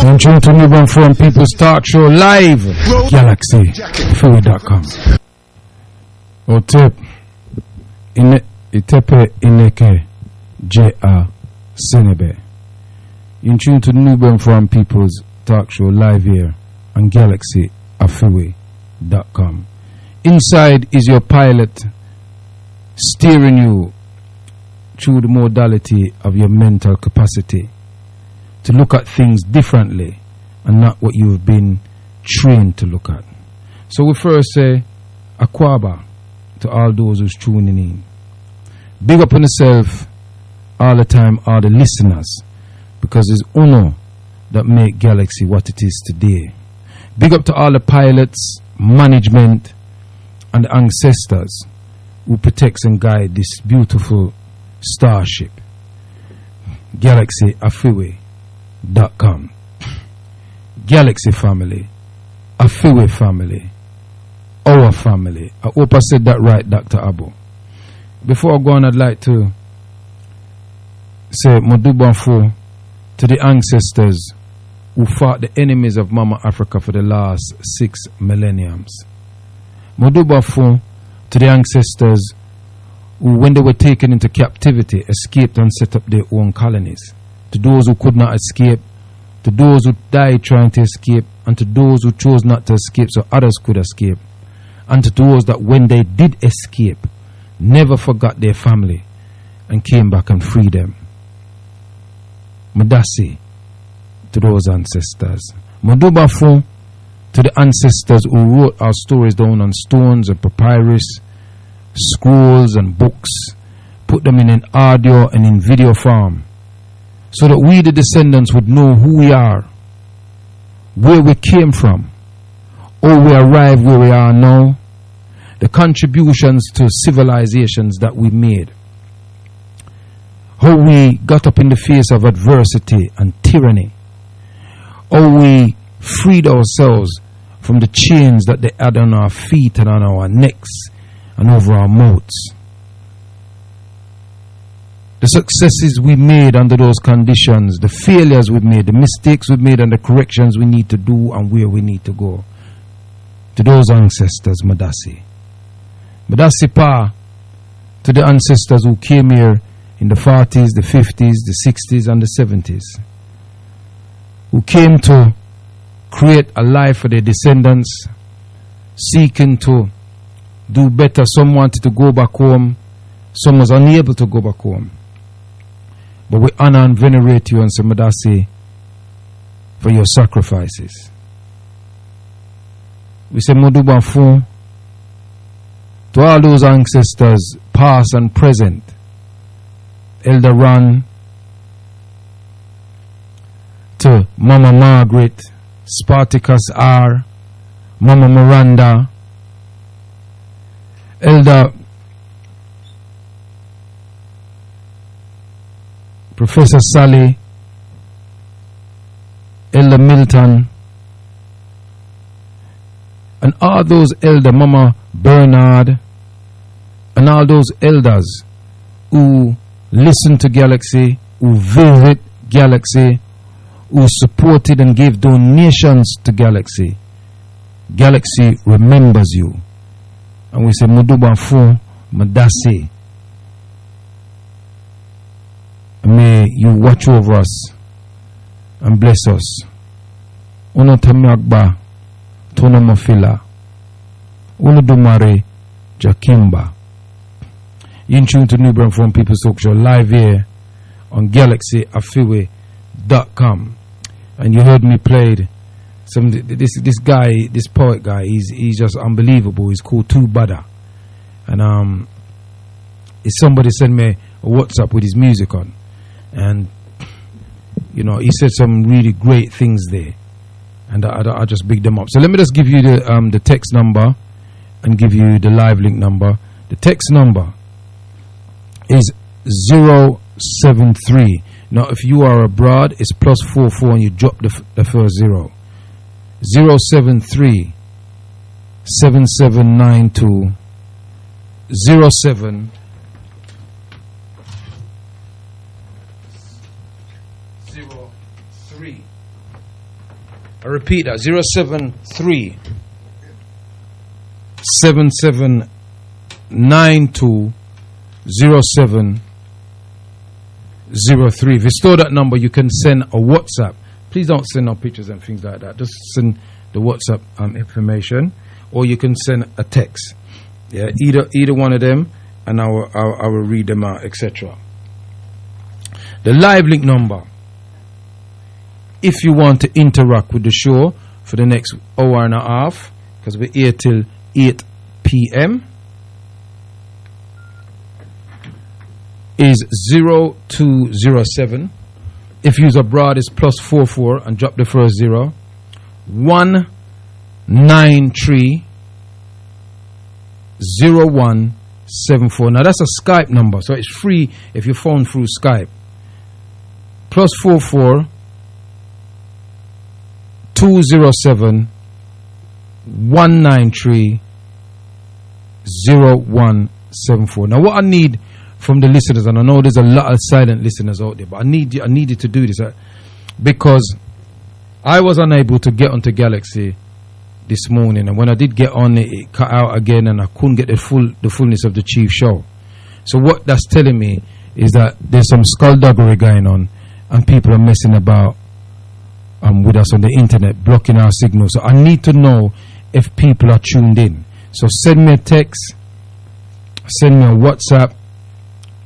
I'm trying to move on from People's Talk Show live. GalaxyFreeway.com. Otep Itepe Ineke J.A. Senebe. You're tuned to Newborn from People's Talk Show live here on GalaxyFreeway.com. Inside is your pilot steering you through the modality of your mental capacity to look at things differently and not what you've been trained to look at. So we first say Akwaba to all those who's tuning in. Big up on yourself all the time, all the listeners, because it's Uno that make Galaxy what it is today. Big up to all the pilots, management, and the ancestors who protects and guide this beautiful starship. GalaxyFreeway.com. Galaxy family, Afiwe family, our family. I hope I said that right, Dr. Abu. Before I go on, I'd like to say Modubanfu to the ancestors who fought the enemies of Mama Africa for the last 6 millenniums. Modubanfu to the ancestors who, when they were taken into captivity, escaped and set up their own colonies. To those who could not escape, to those who died trying to escape, and to those who chose not to escape so others could escape, and to those that when they did escape, never forgot their family and came back and freed them. Madasi to those ancestors. Modubafu to the ancestors who wrote our stories down on stones and papyrus, scrolls and books, put them in an audio and in video form, so that we the descendants would know who we are, where we came from, or we arrived where we are now, the contributions to civilizations that we made, how we got up in the face of adversity and tyranny, how we freed ourselves from the chains that they had on our feet and on our necks and over our mouths. The successes we made under those conditions, the failures we've made, the mistakes we've made, and the corrections we need to do and where we need to go. To those ancestors, Madasi. Madasi Pa, to the ancestors who came here in the 40s, the 50s, the 60s, and the 70s, who came to create a life for their descendants, seeking to do better. Some wanted to go back home, some was unable to go back home. But we honor and venerate you and say Madasi for your sacrifices. We say Modubanfu to all those ancestors, past and present. Elder Ron, to Mama Margaret, Spartacus R, Mama Miranda, Elder Professor Sally, Elder Milton, and all those elder Mama Bernard, and all those elders who listen to Galaxy, who visit Galaxy, who supported and gave donations to Galaxy. Galaxy remembers you. And we say Modubanfu Madasi. May you watch over us and bless us. Uno Tamyagba, Tono Mafila, Uno Dumare, Jakimba. In tune to Newborn from People's Talk Show live here on GalaxyFreeway.com. And you heard me played some this guy, this poet guy. He's just unbelievable. He's called Too Bada, and somebody sent me a WhatsApp with his music on. And you know, he said some really great things there, and I just bigged them up. So let me just give you the text number and give you the live link number. The text number is 073. Now, if you are abroad, it's +44, and you drop the first 0. 073 7792 07 03. I repeat that, 073 7792 0703. If you store that number, you can send a WhatsApp. Please don't send no pictures and things like that. Just send the WhatsApp information, or you can send a text. Yeah, either one of them, and I will read them out, etc. The live link number, if you want to interact with the show for the next hour and a half, because we're here till 8 p.m., is 0207. If you're abroad, it's +44 and drop the first 0. 193 0174. Now that's a Skype number, so it's free if you phone through Skype. +44 207 193 0174. Now, what I need from the listeners, and I know there's a lot of silent listeners out there, but I need you to do this because I was unable to get onto Galaxy this morning, and when I did get on it cut out again, and I couldn't get the fullness of the chief show. So what that's telling me is that there's some skullduggery going on, and people are messing about with us on the internet, blocking our signal. So I need to know if people are tuned in. So send me a text, send me a WhatsApp,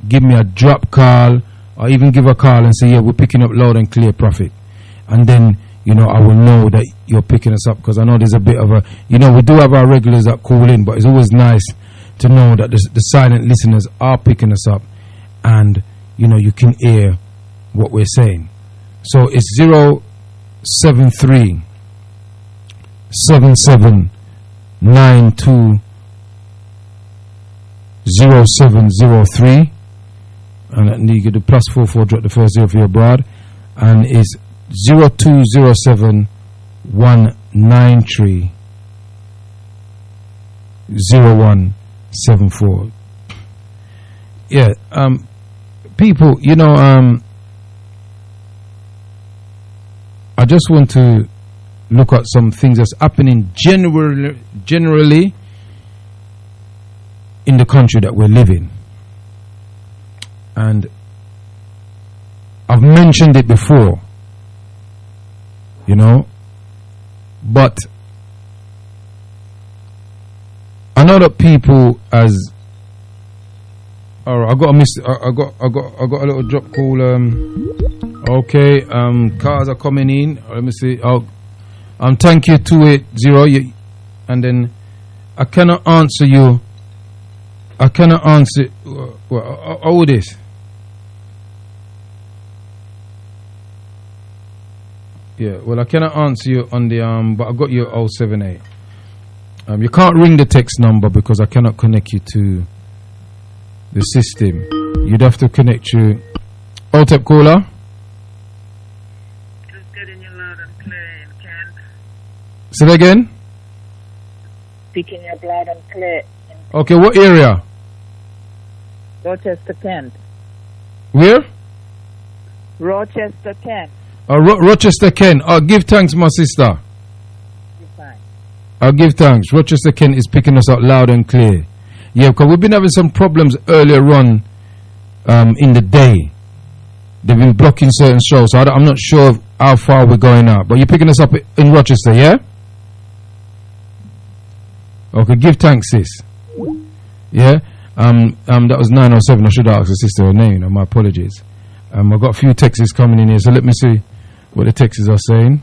give me a drop call, or even give a call and say, yeah, we're picking up loud and clear, Prophet. And then, I will know that you're picking us up, because I know there's a bit of a, we do have our regulars that call in, but it's always nice to know that the silent listeners are picking us up, and, you can hear what we're saying. So it's 073 7792 0703, and you get the +44, drop the first 0 for your abroad, and it's 0207 193 0174. Yeah, people, I just want to look at some things that's happening generally in the country that we're living. And I've mentioned it before, but I know that people as I got a little drop call. Okay, cars are coming in. Let me see. Thank you 280. And then I cannot answer you. I cannot answer. How this? Yeah, well, I cannot answer you on the but I got your 078. You can't ring the text number because I cannot connect you to the system. You'd have to connect you. OTEP caller. Just getting you loud and clear in Kent. Say that again. Speaking you loud and clear. Okay, what area? Rochester, Kent. Where? Rochester, Kent. Rochester, Kent. Give thanks, my sister. I'll give thanks. Rochester, Kent is picking us out loud and clear. Yeah, because we've been having some problems earlier on in the day. They've been blocking certain shows, so I'm not sure how far we're going out. But you're picking us up in Rochester, yeah? Okay, give thanks, sis. Yeah? That was 907. I should have asked the sister her name. My apologies. I've got a few texts coming in here, so let me see what the texts are saying.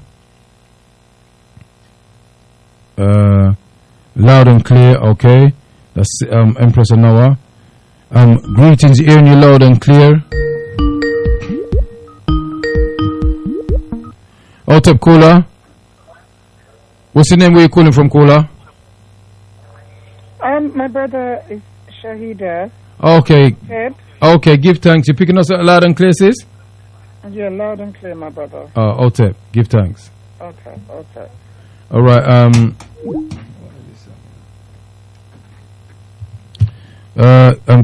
Loud and clear, okay. That's Empress of Noah. Greetings, hearing you loud and clear. Outep caller. What's your name? Where you calling from, caller? My brother is Shahida. Okay. Ed. Okay, give thanks. You picking us out loud and clear, sis? Yeah, loud and clear, my brother. Otep, give thanks. Okay. All right.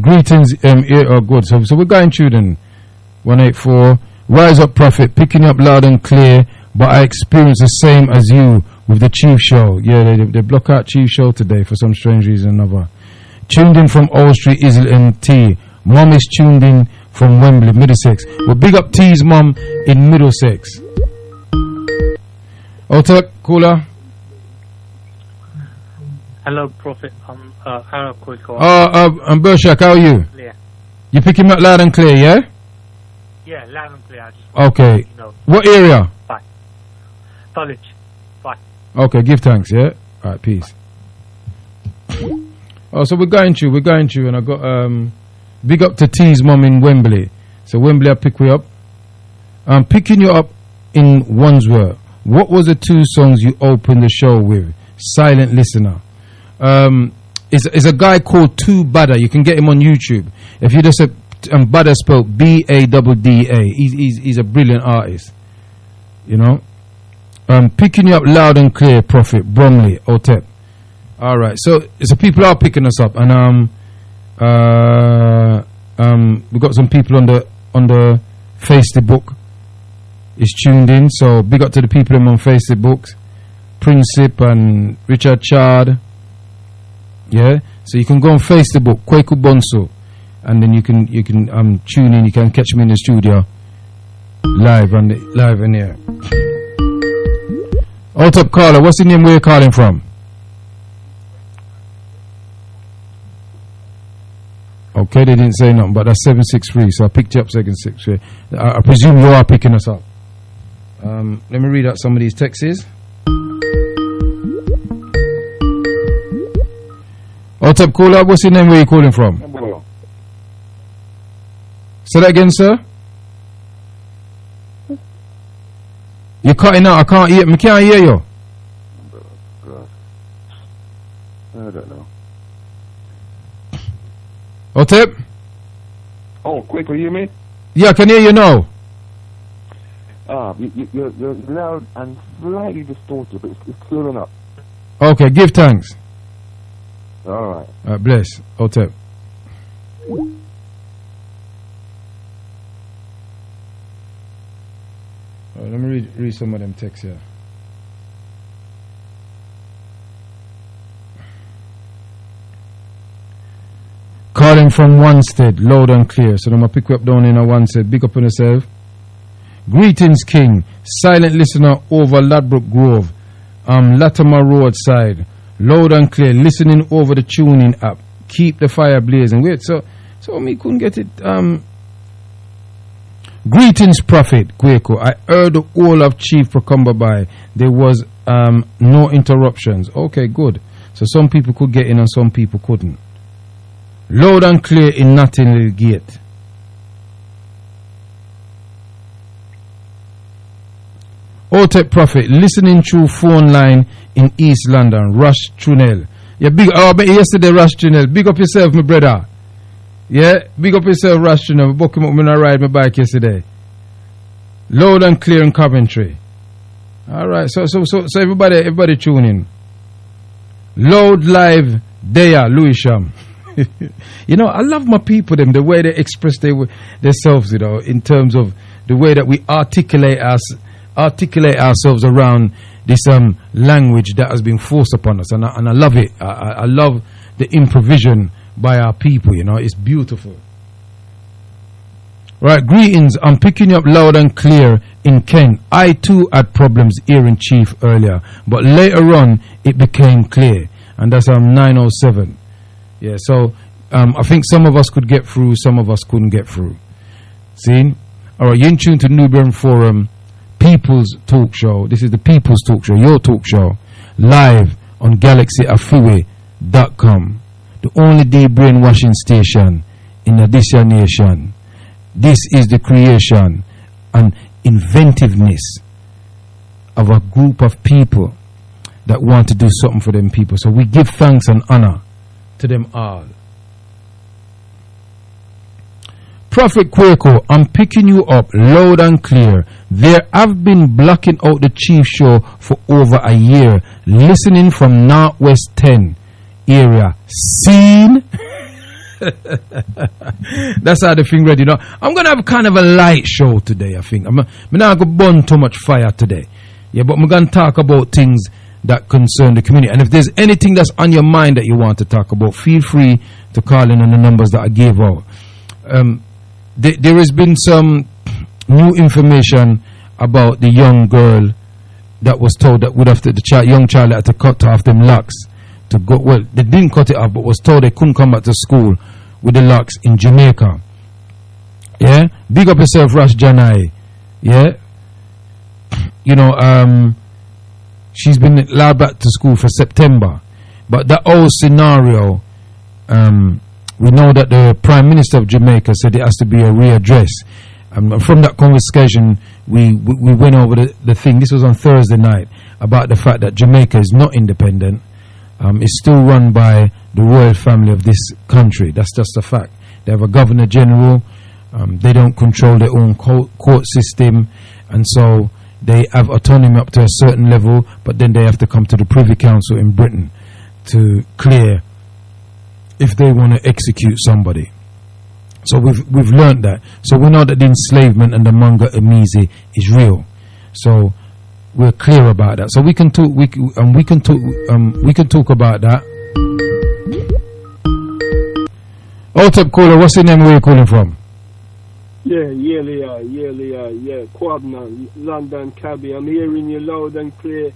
Greetings. Good. So we're going through then. 184. Rise up, Prophet. Picking up loud and clear but I experienced the same as you with the Chief Show. Yeah, they block out Chief Show today for some strange reason or another. Tuned in from Old Street, Islington T. Mom is tuned in from Wembley, Middlesex. Well, big up T's mom in Middlesex. Otak, caller. Hello, Prophet. Hello, Kwaku. I'm Bershak, how are you? Clear. You picking me up loud and clear, yeah? Yeah, loud and clear. I just Okay. you know, What area? fine. College. Fine. Okay, give thanks, yeah? Alright, peace. Oh, so we're going to, and I got, big up to T's mom in Wembley. So Wembley, I'll pick you up. I'm picking you up in Wandsworth. What was the 2 songs you opened the show with? Silent Listener. Is a guy called Two Badda. You can get him on YouTube. If you just say Badda spelled Badda. He's a brilliant artist. You know. Picking you up loud and clear, Prophet Bromley Otep. All right. So people are picking us up, and we got some people on the Facebook is tuned in. So big up to the people on Facebook. Princip and Richard Chard. Yeah, so you can go on Facebook, Kwaku Bonso, and then you can tune in. You can catch me in the studio live in here. Out up caller, what's the name where you're calling from? Okay, they didn't say nothing, but that's 763. So I picked you up 763. I presume you are picking us up. Let me read out some of these texts. What's up, caller? What's your name? Where are you calling from? Say that again, sir. You're cutting out. I can't hear you. I don't know. What's up? Oh, quick, will you hear me? Yeah, I can hear you now. You're loud and slightly distorted, but it's clear enough. Okay, give thanks. All right. Bless. What's up? Let me read some of them texts here. Calling from Wanstead, loud and clear. So I'm going to pick you up down in a Wanstead. Big up on yourself. Greetings, King. Silent listener over Ladbroke Grove. Latimer Roadside. Loud and clear. Listening over the tuning app. Keep the fire blazing. Wait, so me couldn't get it. Greetings, Prophet Kwaku. I heard the whole of Chief Procumberby. There was no interruptions. Okay, good. So some people could get in and some people couldn't. Loud and clear in Notting Gate. Otep Prophet, listening through phone line in East London. Rush Trunel. Yeah, yesterday Rush Trunel. Big up yourself, my brother. Yeah, big up yourself, Rush Trunel. I booked him up when I ride my bike yesterday. Loud and clear in Coventry. All right, so everybody tune in. Loud live there, Lewisham. You know, I love my people, them, the way they express themselves, you know, in terms of the way that we articulate ourselves around this language that has been forced upon us, and I love it. I love the improvisation by our people, you know, it's beautiful. Right, greetings. I'm picking you up loud and clear in Kent. I too had problems hearing Chief earlier, but later on it became clear, and that's 907. Yeah, so I think some of us could get through, some of us couldn't get through. See? All right, you're in tune to Nubian Forum People's Talk Show. This is the People's Talk Show, your talk show, live on GalaxyAfiwe.com. The only day brainwashing station in this nation. This is the creation and inventiveness of a group of people that want to do something for them people. So we give thanks and honor to them all. Prophet Kwaku, I'm picking you up loud and clear. There have been blocking out the Chief Show for over a year. Listening from Northwest 10 area. Seen? That's how the thing ready. You know, I'm going to have kind of a light show today, I think. I'm not going to burn too much fire today. Yeah, but we're going to talk about things that concern the community. And if there's anything that's on your mind that you want to talk about, feel free to call in on the numbers that I gave out. There has been some new information about the young girl that was told that would have to, young child had to cut off them locks to go. Well, they didn't cut it off, but was told they couldn't come back to school with the locks in Jamaica. Yeah, big up yourself, Rash Janai. Yeah, you know, she's been allowed back to school for September, but that whole scenario, we know that the Prime Minister of Jamaica said it has to be a readdress. From that conversation, we went over the thing. This was on Thursday night about the fact that Jamaica is not independent. It's still run by the royal family of this country. That's just a fact. They have a Governor General. They don't control their own court system, and so they have autonomy up to a certain level, but then they have to come to the Privy Council in Britain to clear if they want to execute somebody. So we've learned that. So we know that the enslavement and the manga emizi is real. So we're clear about that. So we can talk. We can talk about that. Oh, top caller, what's your name? Where you calling from? Yeah, Kwabna, London Cabby. I'm hearing you loud and clear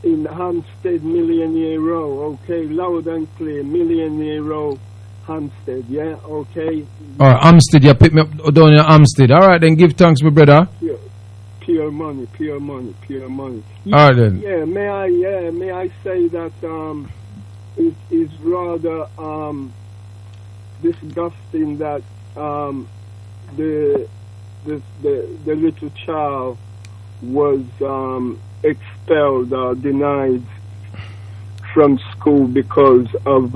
in Hampstead, Millionaire Row. Okay, loud and clear, Millionaire Row, Hampstead. Yeah, okay. All right, Hampstead. You pick me up down in Hampstead. All right, then give thanks, my brother. Pure money. All right then. Yeah, may I say that it is rather disgusting that the little child was expelled or denied from school because of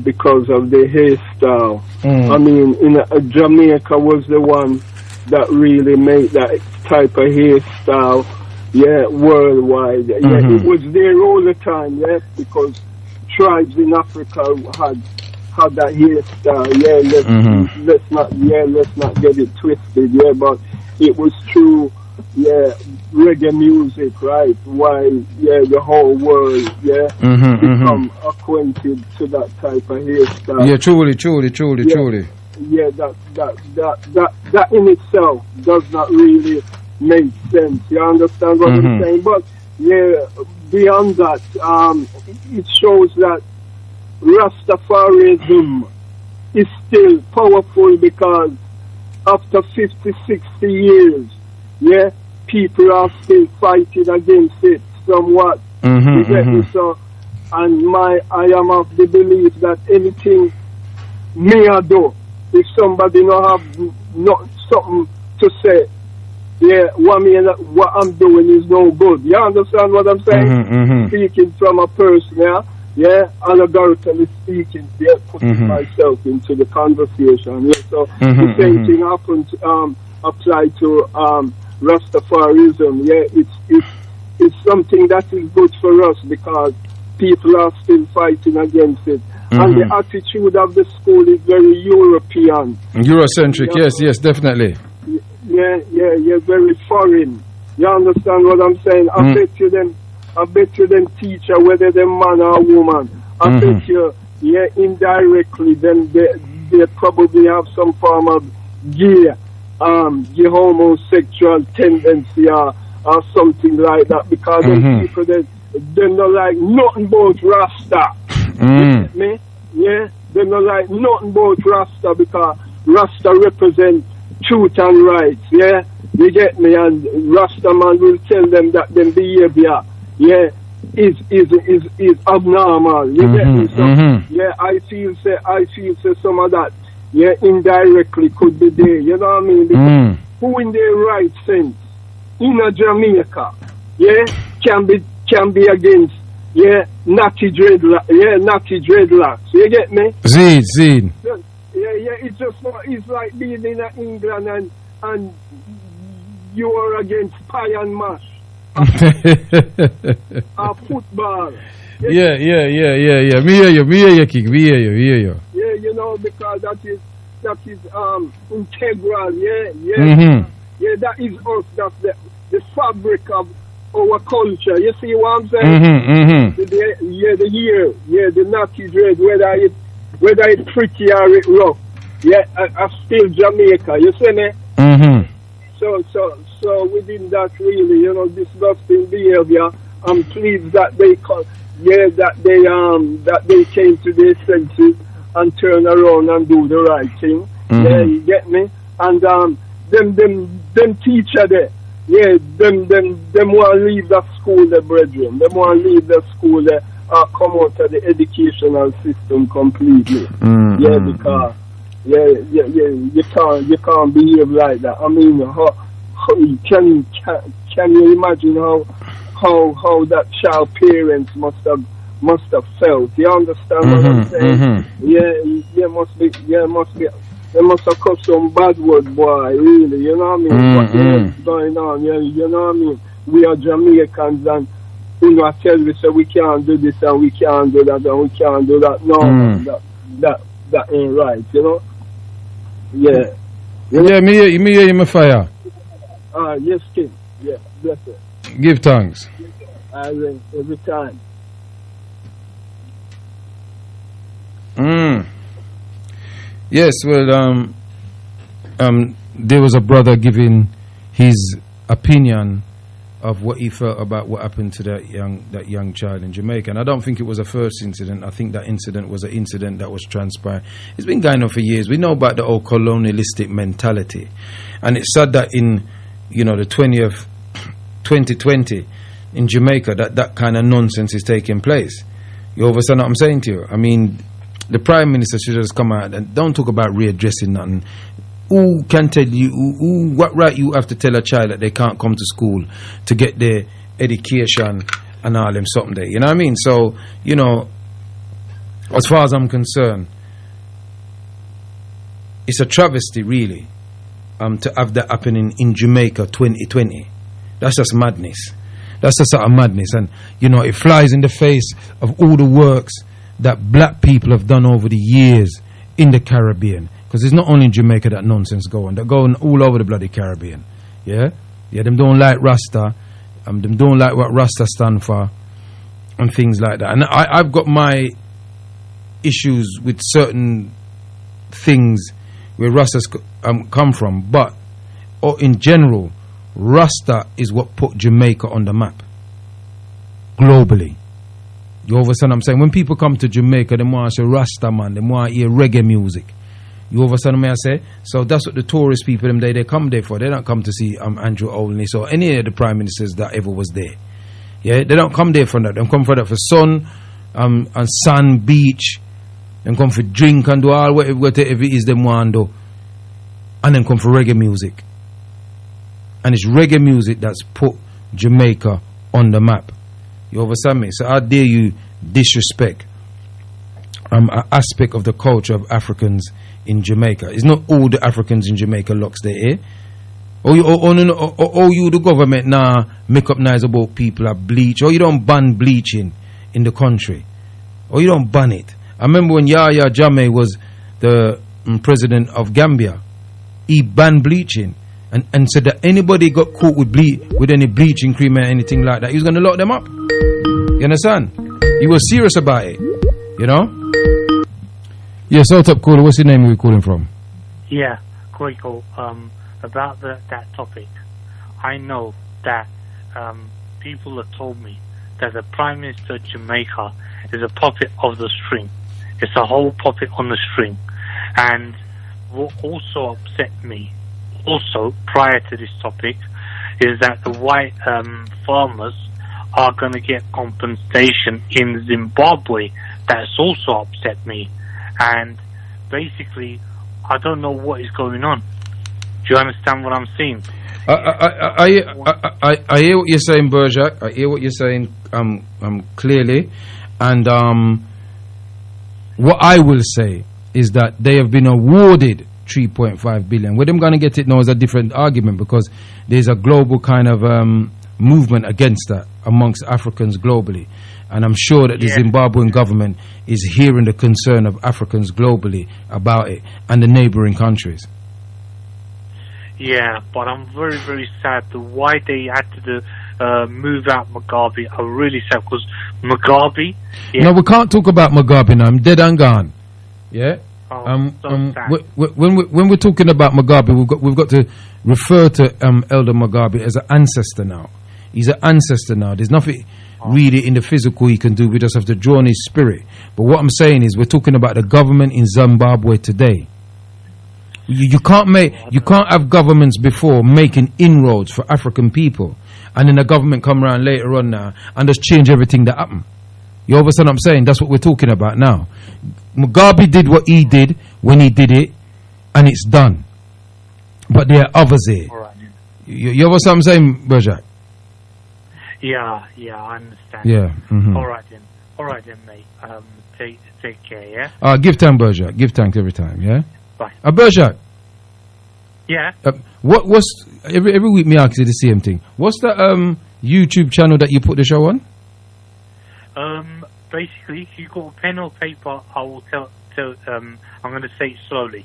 because of the hairstyle. I mean, Jamaica was the one that really made that type of hairstyle, worldwide. Yeah, it was there all the time, because tribes in Africa had that hairstyle. Let's not get it twisted. But it was true. Reggae music, right? Why? The whole world, become acquainted to that type of hairstyle. Yeah, truly. Yeah, that in itself does not really make sense. You understand what I'm saying? But beyond that, it shows that Rastafarianism is still powerful because after 50, 60 years, people are still fighting against it somewhat. You get me? So, and I am of the belief that anything me I do, if somebody not have not something to say, what I'm doing is no good. You understand what I'm saying? Speaking from a person, allegorically speaking, putting myself into the conversation. So the same thing happened, applied to Rastafarianism. It's something that is good for us because people are still fighting against it. And the attitude of the school is very European. Eurocentric, yes, definitely. Very foreign. You understand what I'm saying? I bet you them teacher, whether they're man or woman, I bet you, indirectly, then they probably have some form of gay homosexual tendency or something like that, because them people they don't like nothing but Rasta. You get me? They don't like nothing but Rasta because Rasta represent truth and rights. You get me? And Rasta man will tell them that them behavior is abnormal. You get me? So I feel say some of that indirectly could be there. You know what I mean? Because who in their right sense in a Jamaica can be against natty dreadlocks. You get me? Zine. It's just not, it's like being in England and you are against pie and mash. Football. Yeah. Me hear you, King. Me hear you. Yeah, because that is integral. Yeah, that is us. That's the fabric of our culture. You see what I'm saying? The year, the natty dread, whether it's pretty or it's rough. Yeah, I still Jamaica. You see me? So within that, really, you know, disgusting behavior. I'm pleased that they that they came to their senses and turn around and do the right thing. Yeah, you get me? And them teacher there. Yeah, them want to leave the school, the brethren. Them want to leave the school, come out of the educational system completely. Yeah, because you can't behave like that. I mean, can you imagine how that child parents must have felt? You understand what I'm saying? There must have come some bad word, boy, really, you know what I mean? What's going on, you know what I mean? We are Jamaicans and, you know, I tell you, so we can't do this and we can't do that and we can't do that. No, that ain't right, you know? Yeah. Yeah, me hear you, my fire. Yes, King. Yeah, bless it. Give thanks. I will, every time. Yes, well, there was a brother giving his opinion of what he felt about what happened to that young child in Jamaica, and I don't think it was a first incident. I think that incident was an incident that was transpired. It's been going on for years. We know about the old colonialistic mentality, and it's sad that in, you know, the 2020 in Jamaica that kind of nonsense is taking place. You understand what I'm saying to you? I mean, the Prime Minister should just come out and don't talk about readdressing nothing. Who can tell you, what right you have to tell a child that they can't come to school to get their education and all them something there? You know what I mean? So, you know, as far as I'm concerned, it's a travesty, really, to have that happening in Jamaica 2020. That's just madness. That's just sort of madness. And, you know, it flies in the face of all the works that black people have done over the years in the Caribbean. Because it's not only in Jamaica that nonsense going. They're going all over the bloody Caribbean. Yeah? Yeah, them don't like Rasta. Them don't like what Rasta stand for. And things like that. And I've got my issues with certain things where Rastas come from. But, in general, Rasta is what put Jamaica on the map. Globally. You understand what I'm saying? When people come to Jamaica, they want to say Rasta, man. They want to hear reggae music. You understand what I say? So that's what the tourist people, they come there for. They don't come to see Andrew Holness or any of the prime ministers that ever was there. Yeah, they don't come there for that. They come for that for sun and sand, beach. They come for drink and do all whatever it is they want to do. And then come for reggae music. And it's reggae music that's put Jamaica on the map. You understand me? So how dare you disrespect an aspect of the culture of Africans in Jamaica? It's not all the Africans in Jamaica locks their ear. Or you the government now make up nice about people that bleach. Or you don't ban bleaching in the country. Or you don't ban it. I remember when Yahya Jammeh was the president of Gambia, he banned bleaching and said that anybody got caught with any bleaching cream or anything like that, he was going to lock them up. You understand? He was serious about it. You know? Yeah, so top caller, what's your name? Where you calling from? Yeah, Kwaku, about that topic. I know that people have told me that the Prime Minister of Jamaica is a puppet of the string. It's a whole puppet on the string. And what also upset me, also prior to this topic, is that the white farmers are going to get compensation in Zimbabwe. That's also upset me. And basically, I don't know what is going on. Do you understand what I'm saying? I hear what you're saying, Berjak. I hear what you're saying clearly. And what I will say is that they have been awarded 3.5 billion. Where them going to get it now is a different argument, because there's a global kind of movement against that amongst Africans globally. And I'm sure that the Zimbabwean government is hearing the concern of Africans globally about it and the neighboring countries. Yeah, but I'm very, very sad the why they had to move out Mugabe. I'm really sad because Mugabe. Yeah. No, we can't talk about Mugabe now. I'm dead and gone. Yeah. So sad. When we're talking about Mugabe, we've got to refer to Elder Mugabe as an ancestor now. He's an ancestor now. There's nothing really in the physical he can do. We just have to draw on his spirit. But what I'm saying is, we're talking about the government in Zimbabwe today. You can't have governments before making inroads for African people, and then the government come around later on now and just change everything that happened. You understand what I'm saying? That's what we're talking about now. Mugabe did what he did when he did it, and it's done. But there are others here. Right. You understand what I'm saying, Berjak? Yeah, I understand. Yeah. Mm-hmm. All right then, mate. Take care. Yeah. Give thanks, Berjak. Give thanks every time. Yeah. Bye. Berjak. Yeah. What's every week? Me ask you the same thing. What's the YouTube channel that you put the show on? Basically, if you got a pen or paper, I will tell. I'm going to say it slowly.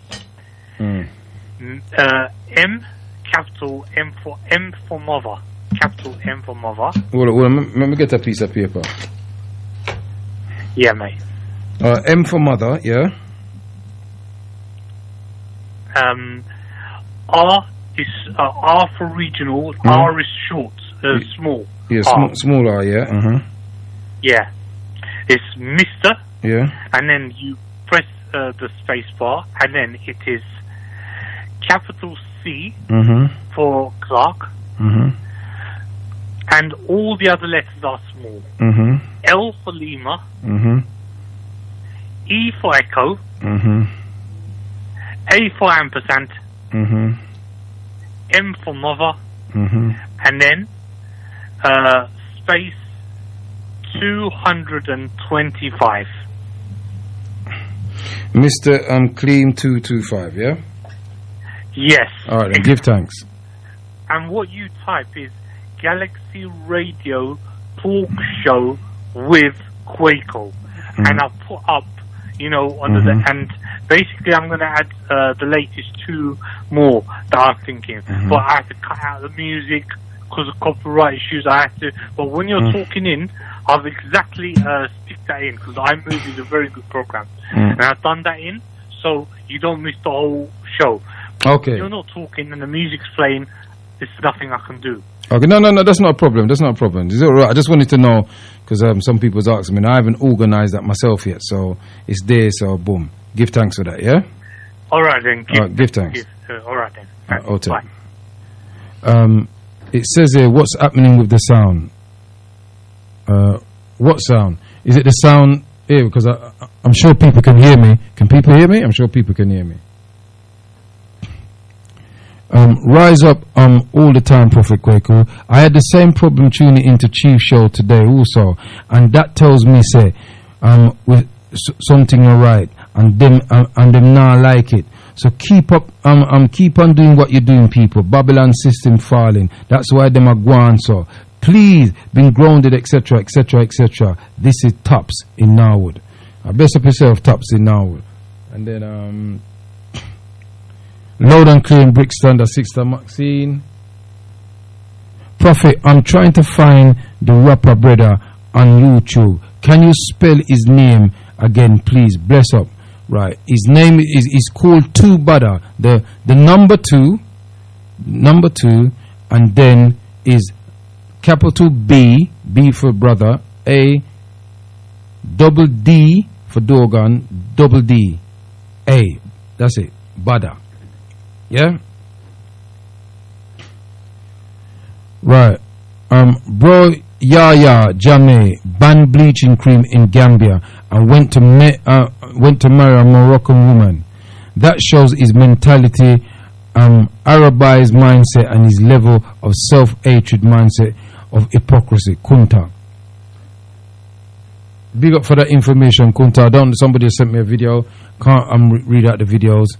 Capital M for mother. Capital M for mother. Well, let me get a piece of paper. Yeah, mate. M for mother. Yeah. R is R for regional. R is short, small. Yeah, small R. Yeah. Yeah. It's Mr. Yeah. And then you press the space bar, and then it is capital C for Clark. And all the other letters are small. L for Lima. E for Echo. A for ampersand. M for mother. And then space 225. Mr. Clean 225, yeah? Yes. Alright, then give thanks. And what you type is Galaxy Radio Talk Show with Kwaku. And I'll put up, under the, and basically I'm going to add the latest 2 more that I'm thinking. But I have to cut out the music because of copyright issues. I have to, but when you're talking in, I've exactly stick that in, because iMovie is a very good program. And I've done that in, so you don't miss the whole show. Okay. If you're not talking and the music's playing, there's nothing I can do. Okay, no, that's not a problem. That's not a problem. Is it all right? I just wanted to know, because some people's asking me, and I haven't organised that myself yet, so it's there, so boom. Give thanks for that, yeah? All right, then. Give thanks. All right, then. Okay. Bye. It says here, what's happening with the sound? What sound? Is it the sound here? Because I'm sure people can hear me. Can people hear me? I'm sure people can hear me. Rise up all the time, Prophet Kwaku. I had the same problem tuning into Chief Show today also, and that tells me say with something alright, and them now like it. So keep up, keep on doing what you're doing, people. Babylon system falling. That's why them are going so. Please, been grounded, etc., etc., etc. This is Tops in Norwood. Best up yourself, Tops in Norwood. And then Loud and Clear in Brixton, the Sister Maxine. Prophet, I'm trying to find the rapper brother on YouTube. Can you spell his name again, please? Bless up. Right. His name is called 2 Bada. The number 2, and then is capital B for brother, A, double D for Dogon, double D, A. That's it. Bada. Yeah? Right. Bro Yaya Jame banned bleaching cream in Gambia and went to marry a Moroccan woman. That shows his mentality, Arabized mindset, and his level of self-hatred mindset of hypocrisy. Kunta. Big up for that information, Kunta. Somebody sent me a video. Can't read out the videos.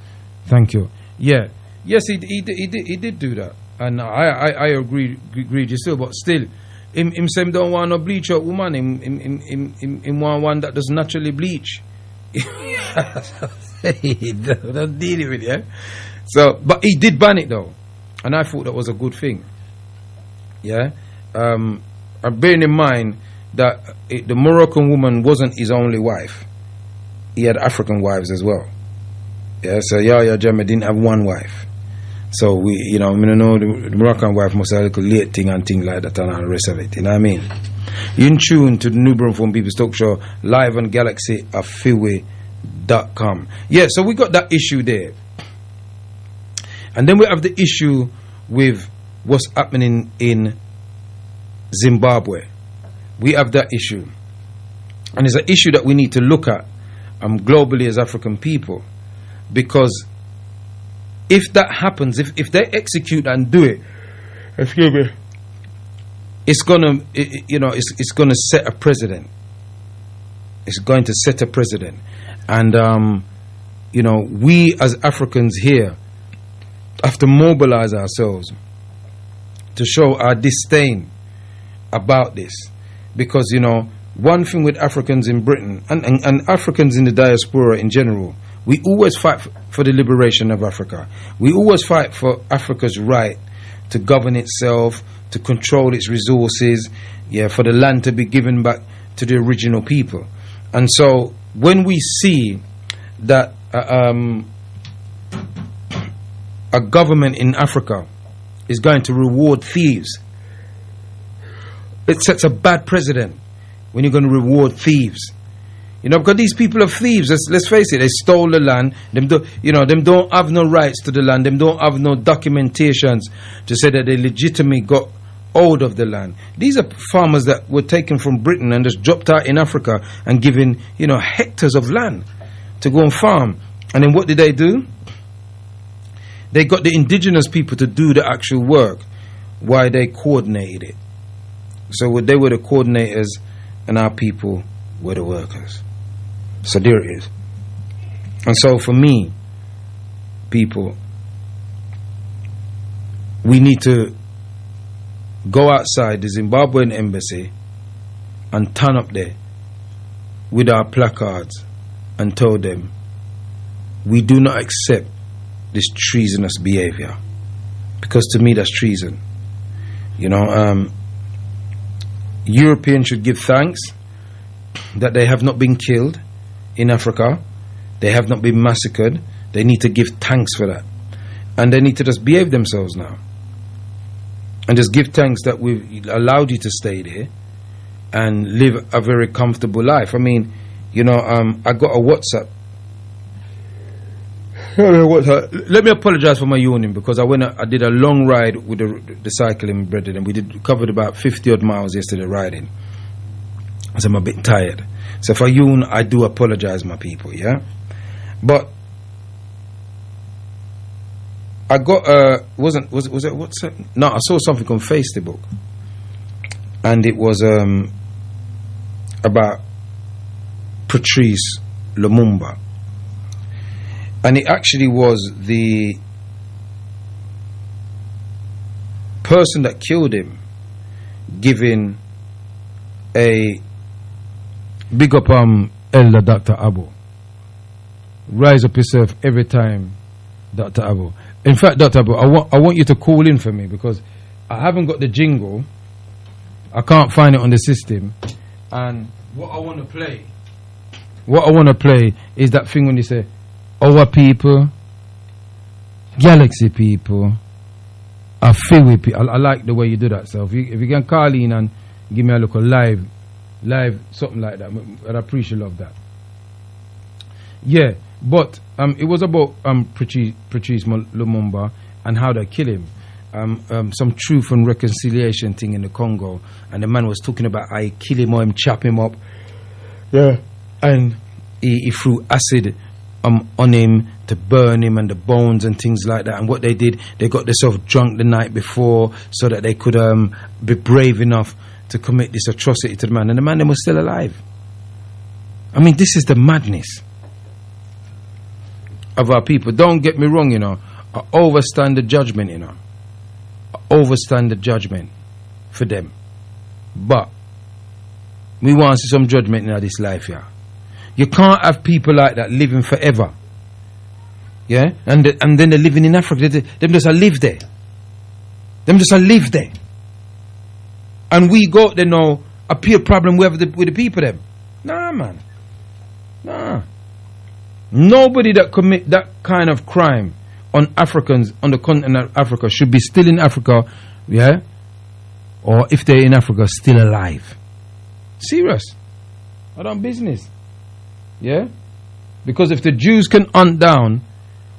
Thank you. Yeah. Yes, he did do that. And I agree you still, but still, him say don't want no bleach out woman. Him want one that does naturally bleach. Don't deal with it, yeah. So, but he did ban it though. And I thought that was a good thing. Yeah. And bearing in mind that the Moroccan woman wasn't his only wife. He had African wives as well. Yeah, so Yahya Jammeh didn't have one wife. So we, you know, I mean, the Moroccan wife must have a little late thing and things like that and all the rest of it. You know what I mean? You're in tune to the New Braunfels People's Talk Show live on GalaxyAfiwe.com. Yeah, so we got that issue there. And then we have the issue with what's happening in Zimbabwe. We have that issue. And it's an issue that we need to look at globally as African people. Because if that happens, if they execute and do it, excuse me, it's gonna, it's gonna set a precedent. It's going to set a precedent, and we as Africans here have to mobilize ourselves to show our disdain about this, because one thing with Africans in Britain and Africans in the diaspora in general, we always fight for the liberation of Africa. We always fight for Africa's right to govern itself, to control its resources, for the land to be given back to the original people. And so when we see that a government in Africa is going to reward thieves, it sets a bad precedent when you're going to reward thieves. Because these people are thieves. Let's face it. They stole the land. Them don't have no rights to the land. Them don't have no documentations to say that they legitimately got hold of the land. These are farmers that were taken from Britain and just dropped out in Africa and given, hectares of land to go and farm. And then what did they do? They got the indigenous people to do the actual work while they coordinated it. So they were the coordinators and our people were the workers. So there it is. And so for me, people, we need to go outside the Zimbabwean embassy and turn up there with our placards and tell them we do not accept this treasonous behavior, because to me that's treason. Europeans should give thanks that they have not been killed in Africa. They have not been massacred. They need to give thanks for that. And they need to just behave themselves now. And just give thanks that we've allowed you to stay there and live a very comfortable life. I mean, I got a WhatsApp. Let me apologize for my yawning, because I did a long ride with the cycling brethren, and we covered about 50 odd miles yesterday riding. So I'm a bit tired. So if I yawn, I do apologize, my people, yeah? But I got was it WhatsApp? No, I saw something on Facebook, and it was about Patrice Lumumba, and it actually was the person that killed him giving a big up Elder Dr. Abu. Rise up yourself every time, Dr. Abu. In fact, Dr. Abu, I want you to call in for me, because I haven't got the jingle. I can't find it on the system. And what I want to play is that thing when you say, our people, Galaxy people, Afiwe people. I like the way you do that. So if you can call in and give me a look live, something like that, I'd appreciate that. Yeah, but it was about Patrice Lumumba and how they kill him. Some truth and reconciliation thing in the Congo, and the man was talking about how he kill him or him chop him up. Yeah, and he threw acid on him to burn him and the bones and things like that. And what they did, they got themselves drunk the night before so that they could be brave enough to commit this atrocity to the man, and the man was still alive. I mean, this is the madness of our people. Don't get me wrong, I overstand the judgment, I overstand the judgment for them, but we want to see some judgment in this life, yeah. You can't have people like that living forever, yeah, and then they're living in Africa. Them just live there. Them just a live there. And we go there now, appear problem with the people them. Nah, man. Nah. Nobody that commit that kind of crime on Africans on the continent of Africa should be still in Africa, yeah? Or if they're in Africa, still alive. Serious. I done business. Yeah? Because if the Jews can hunt down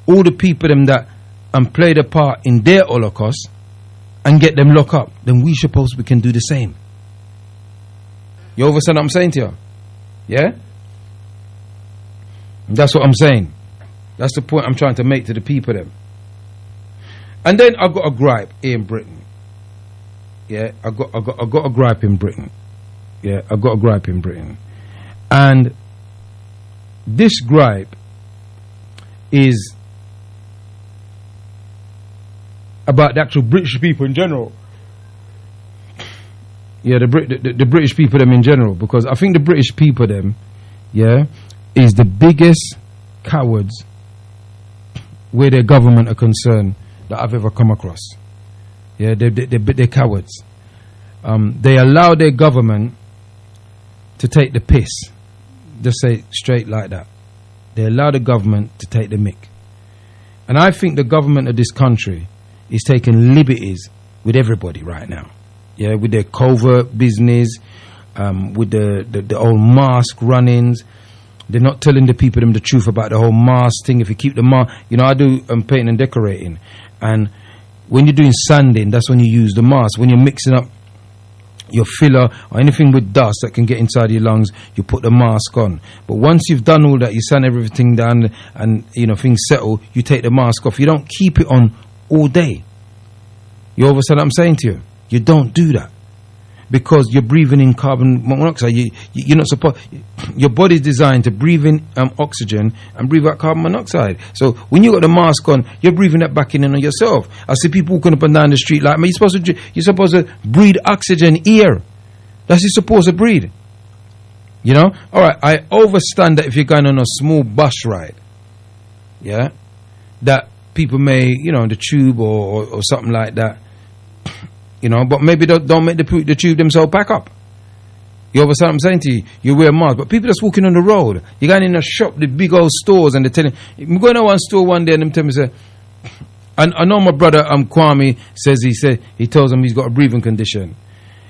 all the people them that played a part in their Holocaust and get them locked up, then we can do the same. You understand what I'm saying to you? Yeah? That's what I'm saying. That's the point I'm trying to make to the people them. And then I got a gripe here in Britain. Yeah, I got a gripe in Britain. Yeah, I got a gripe in Britain. And this gripe is about the actual British people in general. Yeah, the British people them in general, because I think the British people them, yeah, is the biggest cowards where their government are concerned that I've ever come across. Yeah, they're cowards. They allow their government to take the piss. Just say it straight like that. They allow the government to take the mick. And I think the government of this country is taking liberties with everybody right now. Yeah, with their covert business, with the old mask run-ins. They're not telling the people them the truth about the whole mask thing. If you keep the mask, you know, I do painting and decorating, and when you're doing sanding, that's when you use the mask. When you're mixing up your filler or anything with dust that can get inside your lungs, you put the mask on. But once you've done all that, you sand everything down, and you know things settle, you take the mask off. You don't keep it on all day. You understand what I'm saying to you? You don't do that. Because you're breathing in carbon monoxide. You're not supposed. Your body's designed to breathe in oxygen and breathe out carbon monoxide. So when you got the mask on, you're breathing that back in on yourself. I see people walking up and down the street like, man, you're supposed to breathe oxygen here. That's you're supposed to breathe. You know. All right. I understand that if you're going on a small bus ride, yeah, that people may, you know, the tube or something like that. You know, but maybe don't make the tube themselves pack up. You understand what I'm saying to you? You wear a mask, but people just walking on the road. You're going in a shop, the big old stores, and they're telling. I'm going to one store one day, and them tell me, say, I know my brother Kwame says he tells him he's got a breathing condition,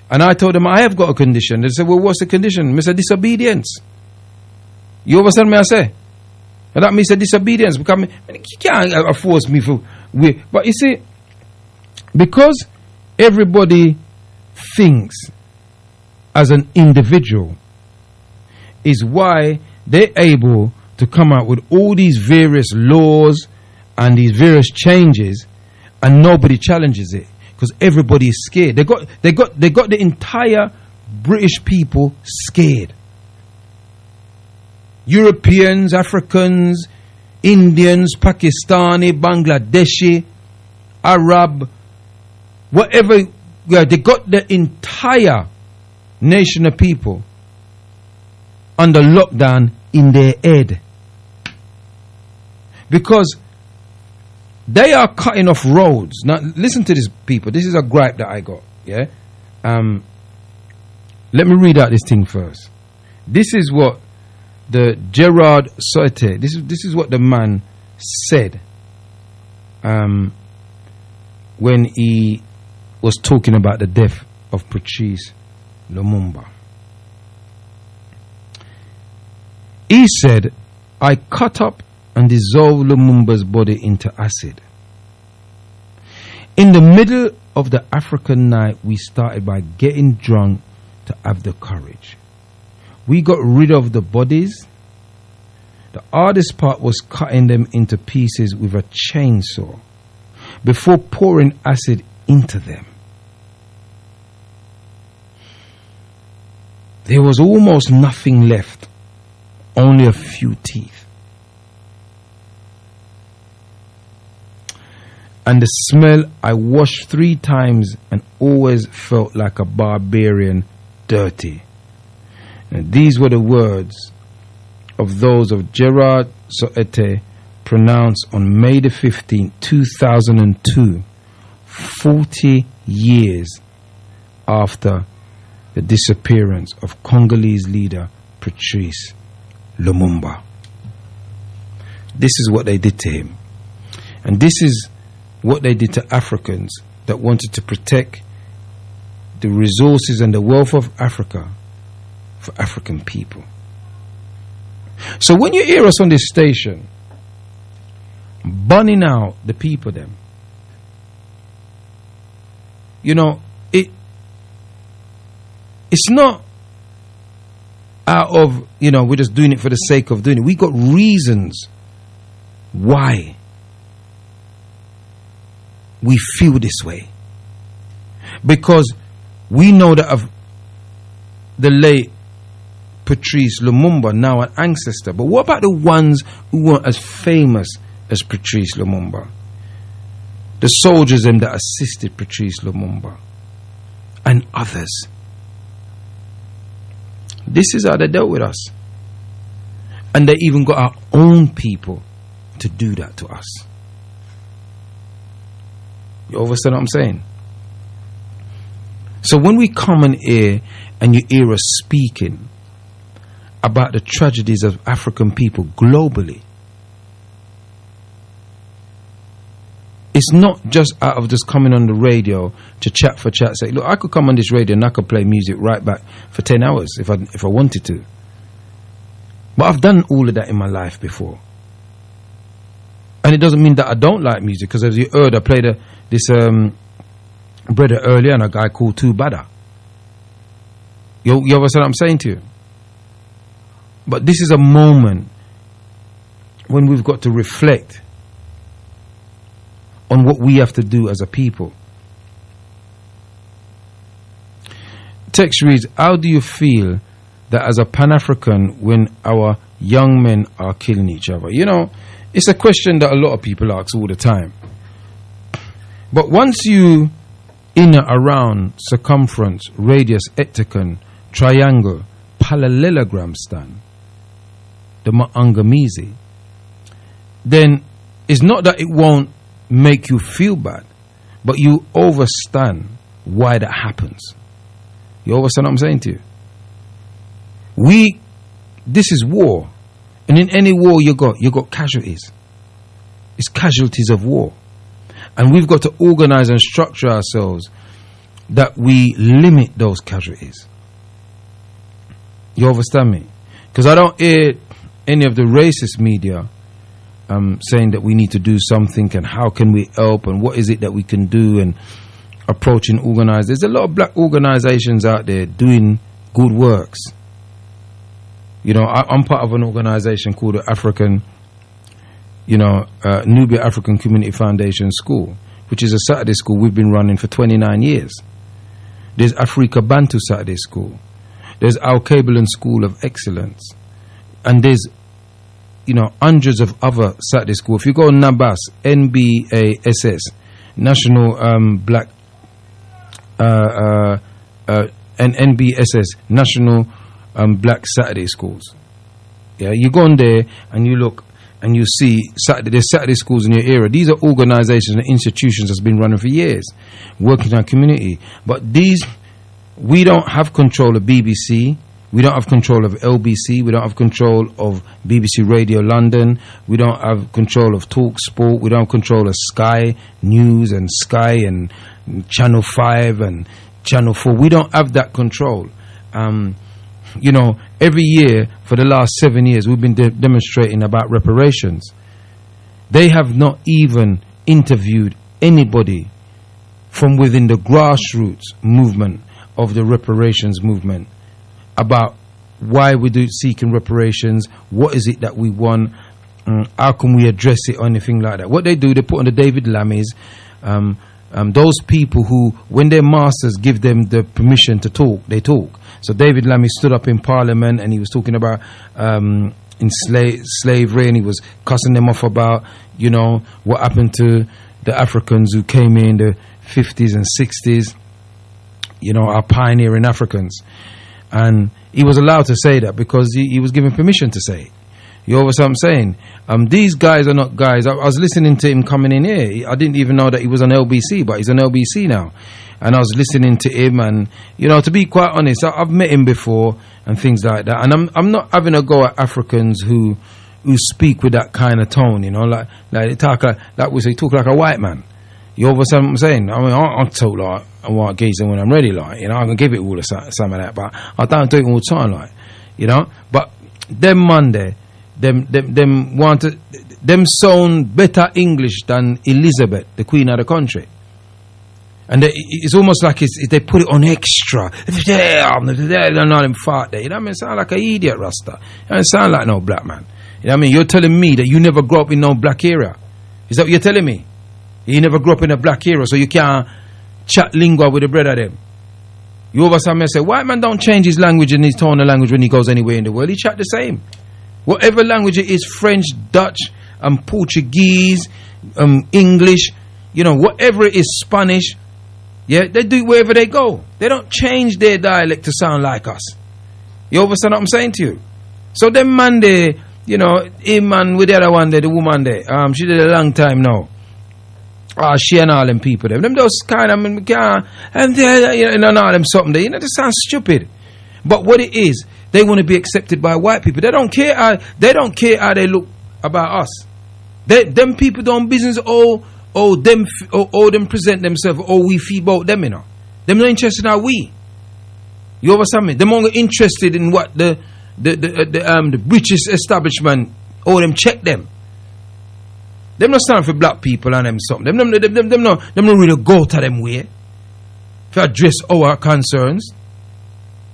and I told him I have got a condition. They said, well, what's the condition? Mr. Disobedience. You understand me? I say, and that means disobedience. Because you can't force me for. But you see, because everybody thinks as an individual is why they're able to come out with all these various laws and these various changes, and nobody challenges it because everybody is scared. They got the entire British people scared. Europeans, Africans, Indians, Pakistani, Bangladeshi, Arab, whatever, yeah, they got the entire nation of people under lockdown in their head. Because they are cutting off roads. Now, listen to this, people. This is a gripe that I got, yeah? Let me read out this thing first. This is what the Gerard Soete, this is what the man said when he was talking about the death of Patrice Lumumba. He said, I cut up and dissolved Lumumba's body into acid. In the middle of the African night, we started by getting drunk to have the courage. We got rid of the bodies. The hardest part was cutting them into pieces with a chainsaw before pouring acid into them. There was almost nothing left, only a few teeth. And the smell, I washed 3 times and always felt like a barbarian, dirty. And these were the words of those of Gerard Soete, pronounced on May the 15th, 2002, 40 years after the disappearance of Congolese leader Patrice Lumumba. This is what they did to him. And this is what they did to Africans that wanted to protect the resources and the wealth of Africa for African people. So when you hear us on this station burning out the people them, you know, it's not out of, you know, we're just doing it for the sake of doing it. We got reasons why we feel this way. Because we know that of the late Patrice Lumumba, now an ancestor. But what about the ones who weren't as famous as Patrice Lumumba? The soldiers them that assisted Patrice Lumumba and others. This is how they dealt with us. And they even got our own people to do that to us. You understand what I'm saying? So when we come in here and you hear us speaking about the tragedies of African people globally, it's not just out of just coming on the radio to chat for chat's sake. Look, I could come on this radio and I could play music right back for 10 hours if I wanted to. But I've done all of that in my life before. And it doesn't mean that I don't like music, because as you heard, I played this brother earlier and a guy called Too Bada. You understand what I'm saying to you? But this is a moment when we've got to reflect on what we have to do as a people. Text reads, how do you feel that as a Pan-African when our young men are killing each other? You know, it's a question that a lot of people ask all the time. But once you inner, around, circumference, radius, hectagon, triangle, parallelogram stand, the Maangamizi, then it's not that it won't make you feel bad, but you understand why that happens. You understand what I'm saying to you? This is war, and in any war you got casualties. It's casualties of war, and we've got to organize and structure ourselves that we limit those casualties. You understand me? Because I don't hear any of the racist media saying that we need to do something and how can we help and what is it that we can do and approaching organized. There's a lot of black organizations out there doing good works. You know, I'm part of an organization called the African, Nubia African Community Foundation School, which is a Saturday school we've been running for 29 years. There's Africa Bantu Saturday School. There's Al Kabelin School of Excellence. And there's hundreds of other Saturday schools. If you go on NABAS, NBASS, National Black, and NBSS, National Black Saturday Schools. Yeah, you go on there and you look and you see there's Saturday schools in your area. These are organizations and institutions that's been running for years, working in our community. But we don't have control of BBC. We don't have control of LBC. We don't have control of BBC Radio London. We don't have control of Talk Sport. We don't have control of Sky News and Sky and Channel 5 and Channel 4. We don't have that control. Every year for the last 7 years, we've been demonstrating about reparations. They have not even interviewed anybody from within the grassroots movement of the reparations movement about why we're seeking reparations, what is it that we want, how can we address it or anything like that. What they do, they put on the David Lammies, those people who, when their masters give them the permission to talk, they talk. So David Lammy stood up in Parliament and he was talking about slavery, and he was cussing them off about, what happened to the Africans who came in the 50s and 60s, our pioneering Africans. And he was allowed to say that because he was given permission to say it. You understand what I'm saying? These guys are not guys. I was listening to him coming in here. I didn't even know that he was on LBC, but he's on LBC now. And I was listening to him, and you know, to be quite honest, I've met him before and things like that. And I'm not having a go at Africans who speak with that kind of tone. You know, like they talk like we say, talk like a white man. You understand what I'm saying? I mean, I talk like I want geezer when I'm ready, like, you know, I can give it all some of that, but I don't do it all the time, like, you know. But them Monday, them sound better English than Elizabeth, the Queen of the country. And it's almost like they put it on extra. They're not them fart there. You know what I mean? It sound like an idiot, Rasta. It don't sound like no black man. You know what I mean? You're telling me that you never grew up in no black area. Is that what you're telling me? You never grew up in a black area, so you can't chat lingua with the brother them. You overstand me and say, white man don't change his language and his tone of language when he goes anywhere in the world. He chat the same. Whatever language it is, French, Dutch, Portuguese, English, you know, whatever it is, Spanish, yeah, they do it wherever they go. They don't change their dialect to sound like us. You understand what I'm saying to you? So them man there, you know, him and with the other one there, the woman there, she did a long time now. She and all them people there. Them those kind of, and you know, all them something there. You know, they sound stupid. But what it is, they want to be accepted by white people. They don't care how they look about us. Them people don't business them present themselves, we feel about them, you know. Them not interested in how we. You understand me? Them only interested in what the British establishment, them check them. Them not stand for black people and them something. Them not really go to them way to address our concerns.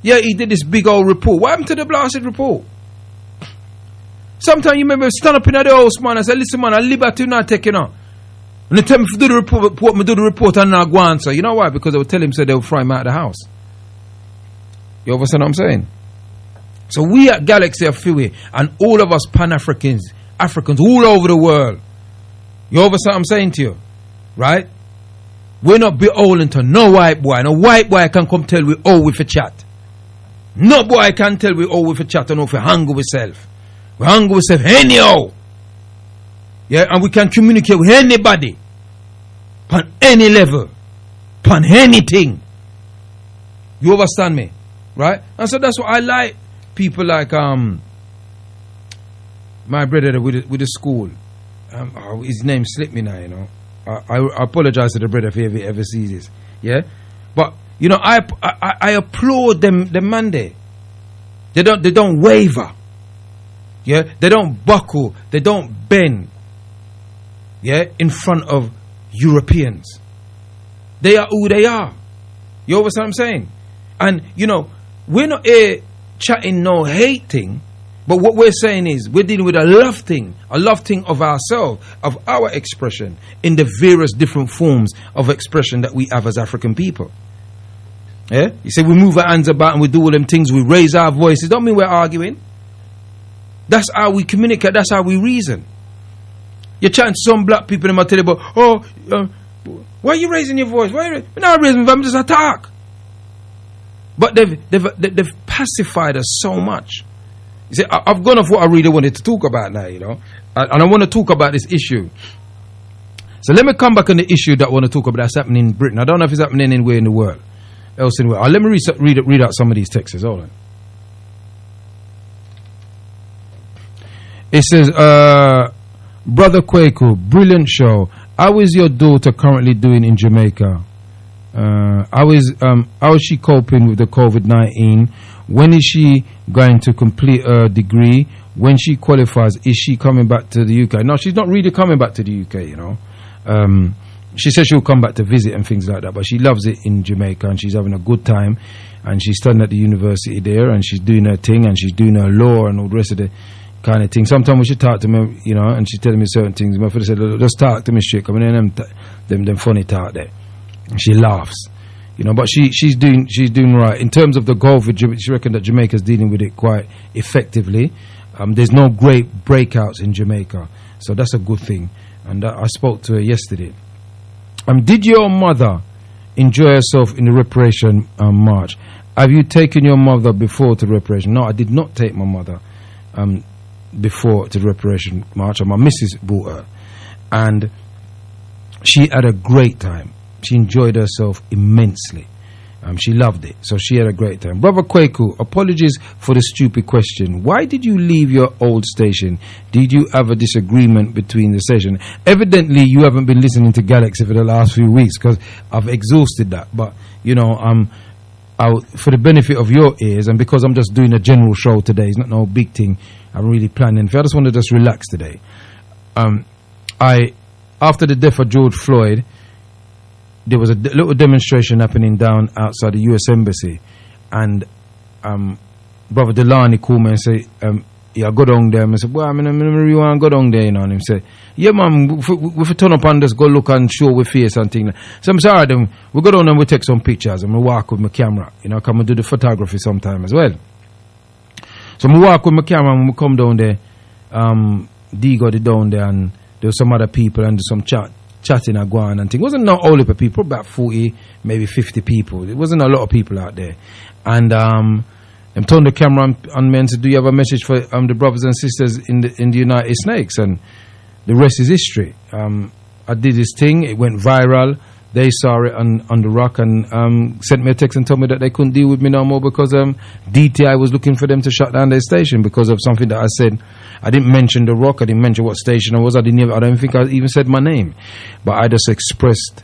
Yeah, he did this big old report. What happened to the blasted report? Sometimes you remember stand up in the house, man, and say, listen, man, a liberty not taking on. And they tell me to do the report, me do the report and not go answer. You know why? Because they will tell him so they will fry him out of the house. You understand what I'm saying? So we at Galaxy are Freeway, and all of us Pan-Africans, Africans all over the world. You understand what I'm saying to you? Right? We're not beholden to no white boy. No white boy can come tell we with a chat. No boy can tell we with a chat and if we hang with self. We hang with self anyhow. Yeah, and we can communicate with anybody. On any level. On anything. You understand me? Right? And so that's what I like. People like my brother with the school. His name slipped me now, you know. I apologize to the brother if he ever sees this. Yeah? But, you know, I applaud them Monday. They don't waver. Yeah? They don't buckle. They don't bend. Yeah? In front of Europeans. They are who they are. You understand what I'm saying? And, you know, we're not here chatting no hate thing. But what we're saying is we're dealing with a love thing of ourselves, of our expression in the various different forms of expression that we have as African people. Yeah? You say we move our hands about and we do all them things, we raise our voices. Don't mean we're arguing. That's how we communicate, that's how we reason. You're chatting to some black people and I tell you about, why are you raising your voice? We're not raising them, just attack. But they've pacified us so much. You see, I've gone off what I really wanted to talk about now, you know. And I want to talk about this issue. So let me come back on the issue that I want to talk about that's happening in Britain. I don't know if it's happening anywhere in the world. Else in the world. Let me read out some of these texts. Hold on. It says, Brother Kwaku, brilliant show. How is your daughter currently doing in Jamaica? How is she coping with the COVID-19? When is she going to complete her degree? When she qualifies, is she coming back to the UK? No, she's not really coming back to the UK, you know. She says she'll come back to visit and things like that, but she loves it in Jamaica and she's having a good time and she's studying at the university there and she's doing her thing and she's doing her law and all the rest of the kind of thing. Sometimes when she talk to me, you know, and she's telling me certain things, my father said, just talk to me straight, come in them funny talk there. And she laughs. You know, but she's doing right in terms of the COVID. She reckons that Jamaica's dealing with it quite effectively. There's no great breakouts in Jamaica, so that's a good thing. And I spoke to her yesterday. Did your mother enjoy herself in the reparation march? Have you taken your mother before to reparation? No, I did not take my mother. before to the reparation march, and my missus brought her, and she had a great time. She enjoyed herself immensely. She loved it, so she had a great time. Brother Kwaku, apologies for the stupid question. Why did you leave your old station? Did you have a disagreement between the station? Evidently, you haven't been listening to Galaxy for the last few weeks, because I've exhausted that. But, you know, for the benefit of your ears, and because I'm just doing a general show today, it's not no big thing I'm really planning for. I just want to just relax today. After the death of George Floyd, there was a little demonstration happening down outside the US Embassy, and Brother Delani called me and said, yeah, I go down there. I said, well, I really want to go down there, you know. And he said, yeah, man, if we turn up and just go look and show with face and things. So I'm sorry, then we go down and we take some pictures, and we walk with my camera, you know, come and do the photography sometime as well. So we walk with my camera, and we come down there, D got it down there, and there was some other people, and some chatting and going and things. It wasn't not all of the people, about 40, maybe 50 people. It wasn't a lot of people out there. And I'm turning the camera on me and said, do you have a message for the brothers and sisters in the United Snakes? And the rest is history. I did this thing, it went viral. They saw it on the rock and sent me a text and told me that they couldn't deal with me no more because DTI was looking for them to shut down their station because of something that I said. I didn't mention the rock, I didn't mention what station I was, I don't think I even said my name. But I just expressed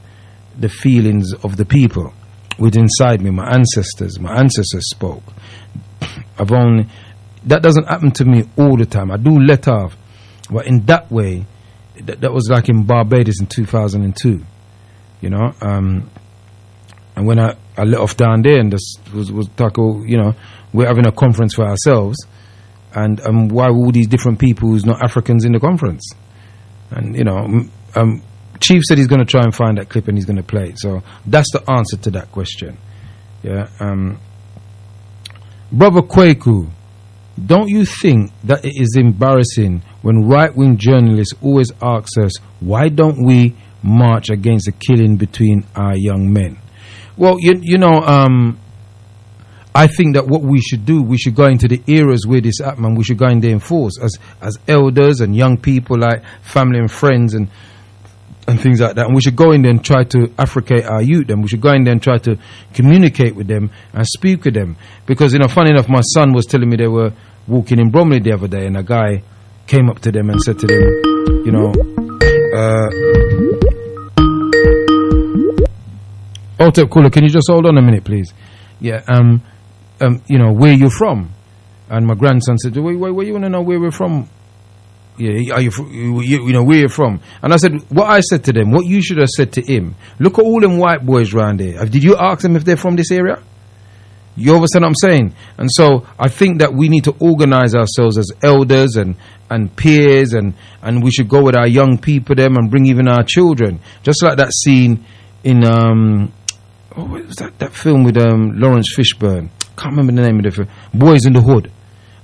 the feelings of the people within inside me. My ancestors spoke. That doesn't happen to me all the time. I do let off. But in that way, that was like in Barbados in 2002. You know, and when I let off down there and just was talking, you know, we're having a conference for ourselves, and why all these different people who's not Africans in the conference? And you know, Chief said he's going to try and find that clip and he's going to play it. So that's the answer to that question. Yeah, Brother Kwaku, don't you think that it is embarrassing when right-wing journalists always ask us, why don't we march against the killing between our young men? Well, you know, I think that what we should do, we should go into the areas where this happened, and we should go in there and force as elders and young people, like family and friends and things like that, and we should go in there and try to affricate our youth, and we should go in there and try to communicate with them and speak with them. Because, you know, funny enough, my son was telling me they were walking in Bromley the other day, and a guy came up to them and said to them, you know, Otep Cooler, can you just hold on a minute, please? Yeah, you know, where you from? And my grandson said, where you want to know where we're from? Yeah, are you know, where you from? And I said, what I said to them, what you should have said to him, look at all them white boys around there. Did you ask them if they're from this area? You understand what I'm saying? And so I think that we need to organize ourselves as elders and peers, and we should go with our young people them and bring even our children. Just like that scene in what was that film with Lawrence Fishburne? Can't remember the name of the film. Boys in the Hood.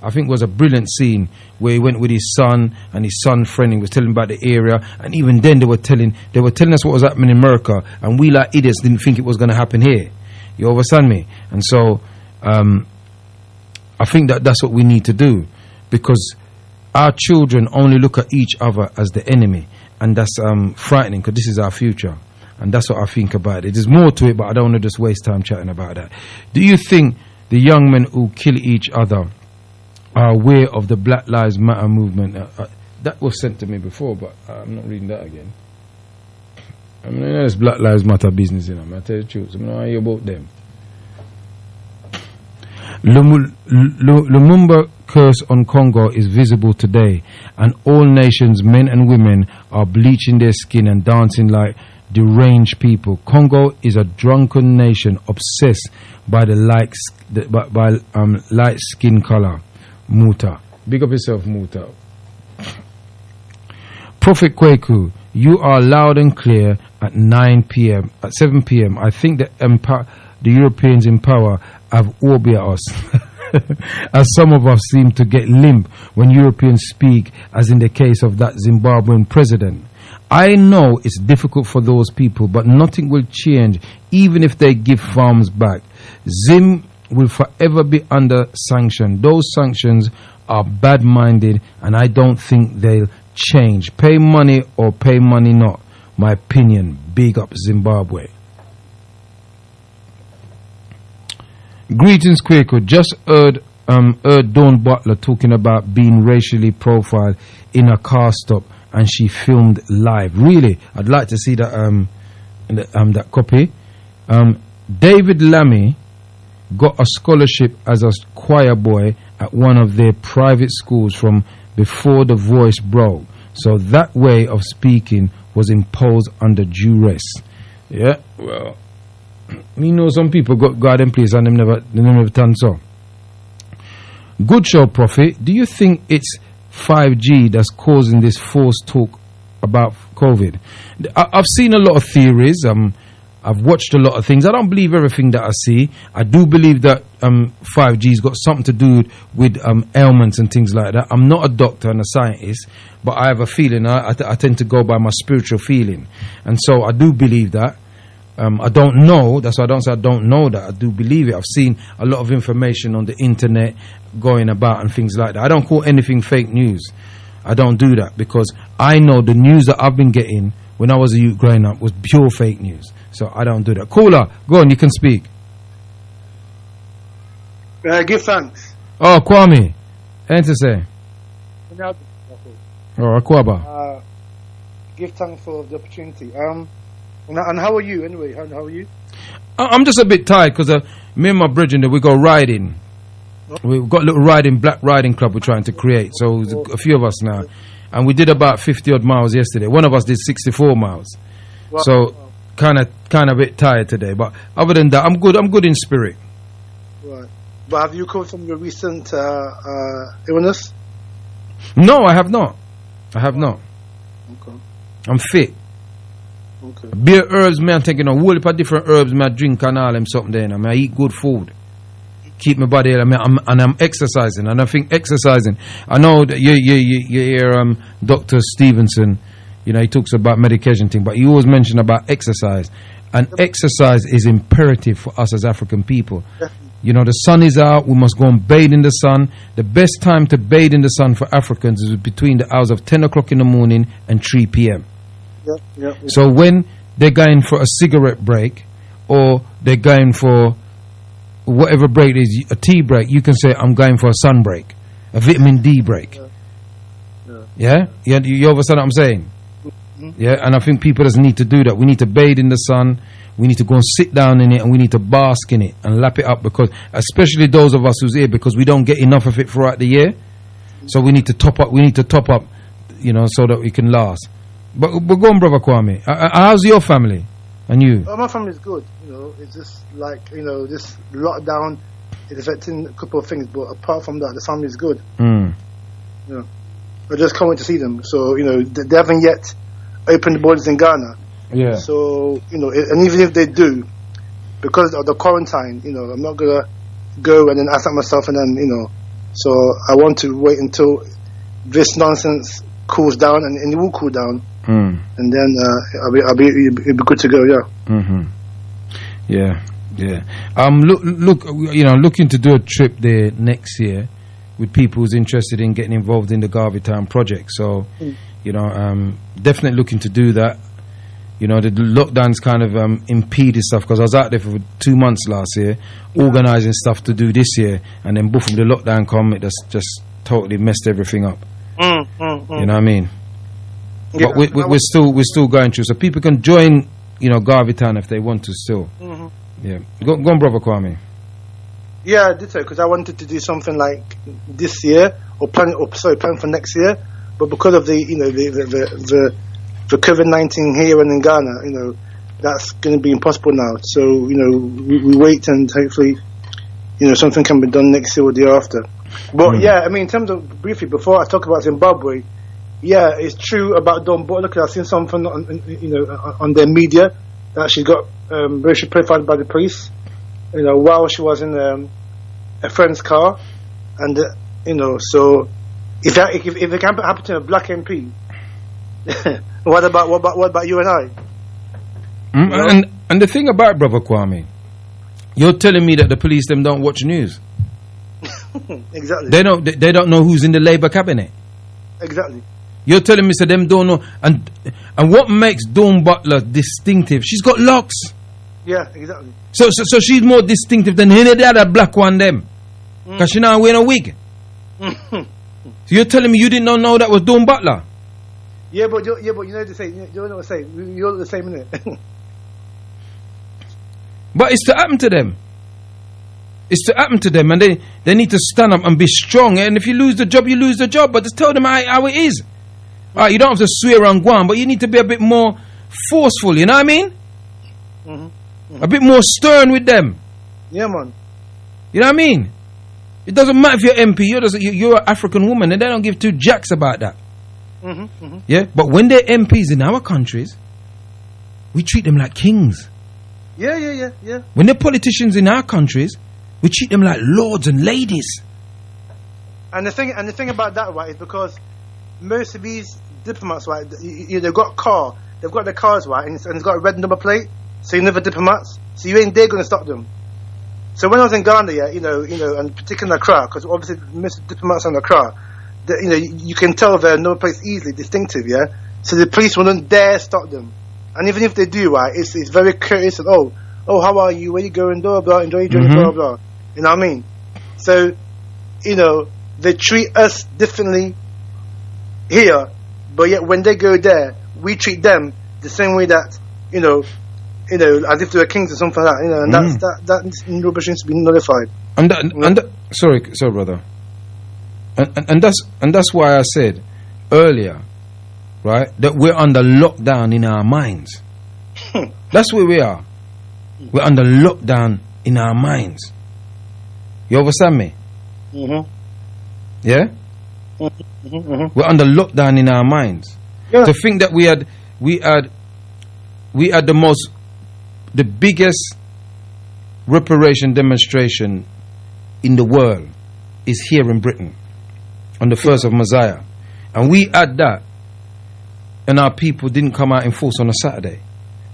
I think it was a brilliant scene where he went with his son and his son friend. He was telling about the area, and even then they were telling us what was happening in America, and we like idiots didn't think it was going to happen here. You understand me? And so I think that's what we need to do, because our children only look at each other as the enemy, and that's frightening, because this is our future. And that's what I think about it. There's more to it, but I don't want to just waste time chatting about that. Do you think the young men who kill each other are aware of the Black Lives Matter movement? That was sent to me before, but I'm not reading that again. I mean, it's Black Lives Matter business, you know. I tell you the truth. I don't hear about them. Lumumba curse on Congo is visible today, and all nations, men and women, are bleaching their skin and dancing like deranged people. Congo is a drunken nation obsessed by the light skin color. Muta, big up yourself, Muta. Prophet Kwaku, you are loud and clear at 9 p.m. At 7 p.m. I think that the Europeans in power have orbited us, as some of us seem to get limp when Europeans speak, as in the case of that Zimbabwean president. I know it's difficult for those people, but nothing will change even if they give farms back. will forever be under sanction. Those sanctions are bad-minded, and I don't think they'll change. Pay money or pay money not. My opinion. Big up Zimbabwe. Greetings, Kwaku. Just heard Dawn Butler talking about being racially profiled in a car stop, and she filmed live. Really, I'd like to see that that copy. David Lammy got a scholarship as a choir boy at one of their private schools from before the voice broke. So that way of speaking was imposed under duress. Yeah, well, me know some people got God in place and them never done so. Good show, Prophet. Do you think it's 5G that's causing this forced talk about COVID? I've seen a lot of theories. I've watched a lot of things. I don't believe everything that I see. I do believe that 5G's got something to do with ailments and things like that. I'm not a doctor and a scientist, but I have a feeling. I tend to go by my spiritual feeling. And so I do believe that. I don't know. That's why I don't say I don't know that. I do believe it. I've seen a lot of information on the internet going about and things like that. I don't call anything fake news. I don't do that because I know the news that I've been getting when I was a youth growing up was pure fake news. So I don't do that. Caller, go on, you can speak. Give thanks. Oh, Kwame. Anything to say? Oh, Akwaba. Give thanks for the opportunity. And how are you anyway? How are you? I'm just a bit tired because me and my brethren, we go riding. We've got a little black riding club we're trying to create. So there's a few of us now. And we did about 50 odd miles yesterday. One of us did 64 miles. Wow. So kind of a bit tired today. But other than that, I'm good in spirit. Right. But have you recovered from your recent illness? No, I have not. Okay. I'm fit. Okay. Beer herbs, man, I'm taking a whole heap of different herbs, man, I drink and all them something there. I mean, I eat good food. Keep my body, I'm exercising, and I think exercising. I know that you hear Dr. Stevenson, he talks about medication thing, but he always mention about exercise, and exercise is imperative for us as African people. The sun is out, we must go and bathe in the sun. The best time to bathe in the sun for Africans is between the hours of 10 o'clock in the morning and 3 p.m. Yeah. So when they're going for a cigarette break, or they're going for whatever break it is, a tea break, you can say, I'm going for a sun break, a vitamin D break. Yeah? You understand what I'm saying? Mm-hmm. Yeah, and I think people just need to do that. We need to bathe in the sun, we need to go and sit down in it, and we need to bask in it and lap it up, because especially those of us who's here, because we don't get enough of it throughout the year. So we need to top up, so that we can last. But go on, Brother Kwame. How's your family and you? Oh, my family's good. It's just like, this lockdown is affecting a couple of things, but apart from that, the family's good. I just can't wait to see them. So, they haven't yet opened the borders in Ghana. Yeah. So, and even if they do, because of the quarantine, I'm not going to go and then isolate myself and then, so I want to wait until this nonsense cools down, and it will cool down. And then it'll be good to go. Yeah. Looking to do a trip there next year with people who's interested in getting involved in the Garvey Town project. So, definitely looking to do that. The lockdown's kind of impeded stuff, because I was out there for 2 months last year, organising stuff to do this year, and then boom, the lockdown come, it just totally messed everything up. You know what I mean? Yeah, but we're still going through, so people can join, Garvey Town if they want to still. Yeah, go on, Brother Kwame. Yeah, I did so because I wanted to do something like this year, plan for next year, but because of the COVID-19 here and in Ghana, that's going to be impossible now. So we wait, and hopefully, something can be done next year or the year after. But in terms of briefly before I talk about Zimbabwe. Yeah, it's true about Dawn Butler, because I've seen something on their media that she got racially profiled by the police, while she was in a friend's car, and so if it can happen to a black MP, what about you and I? And the thing about Brother Kwame, You're telling me that the police them don't watch news? Exactly. They don't know who's in the Labour cabinet. Exactly. You're telling me so them don't know, and what makes Dawn Butler distinctive? She's got locks. Yeah, exactly. So she's more distinctive than any of the other black one them, because she now wearing a wig. So you're telling me you didn't know that was Dawn Butler? Yeah, but you know the same. You know what I'm saying. You're the same, innit? But it's to happen to them. It's to happen to them, and they need to stand up and be strong. And if you lose the job, you lose the job. But just tell them how it is. You don't have to swear on Guam, but you need to be a bit more forceful. You know what I mean? A bit more stern with them. Yeah, man. You know what I mean? It doesn't matter if you're MP. You're an African woman, and they don't give two jacks about that. Yeah, but when they're MPs in our countries, we treat them like kings. Yeah. When they're politicians in our countries, we treat them like lords and ladies. And the thing about that, right, is because most of these diplomats, right, they've got their cars, right, and it's got a red number plate, so you're never diplomats, so you ain't there going to stop them. So when I was in Ghana, yeah, you know, and particularly in Accra, because obviously most diplomats in Accra, you can tell their number plates easily distinctive, yeah. So the police wouldn't dare stop them, and even if they do, right, it's very courteous and oh, how are you? Where you going? Blah blah. Enjoy your journey. Blah blah. You know what I mean? So, they treat us differently here, but yet when they go there, we treat them the same way that as if they were kings or something like that. And that nobody needs to be nullified. Sorry, brother. And that's why I said earlier, right, that we're under lockdown in our minds. That's where we are. We're under lockdown in our minds. You understand me? Yeah? We're under lockdown in our minds. Yeah. To think that we had the biggest reparation demonstration in the world is here in Britain on the 1st of Messiah, and we had that, and our people didn't come out in force on a Saturday.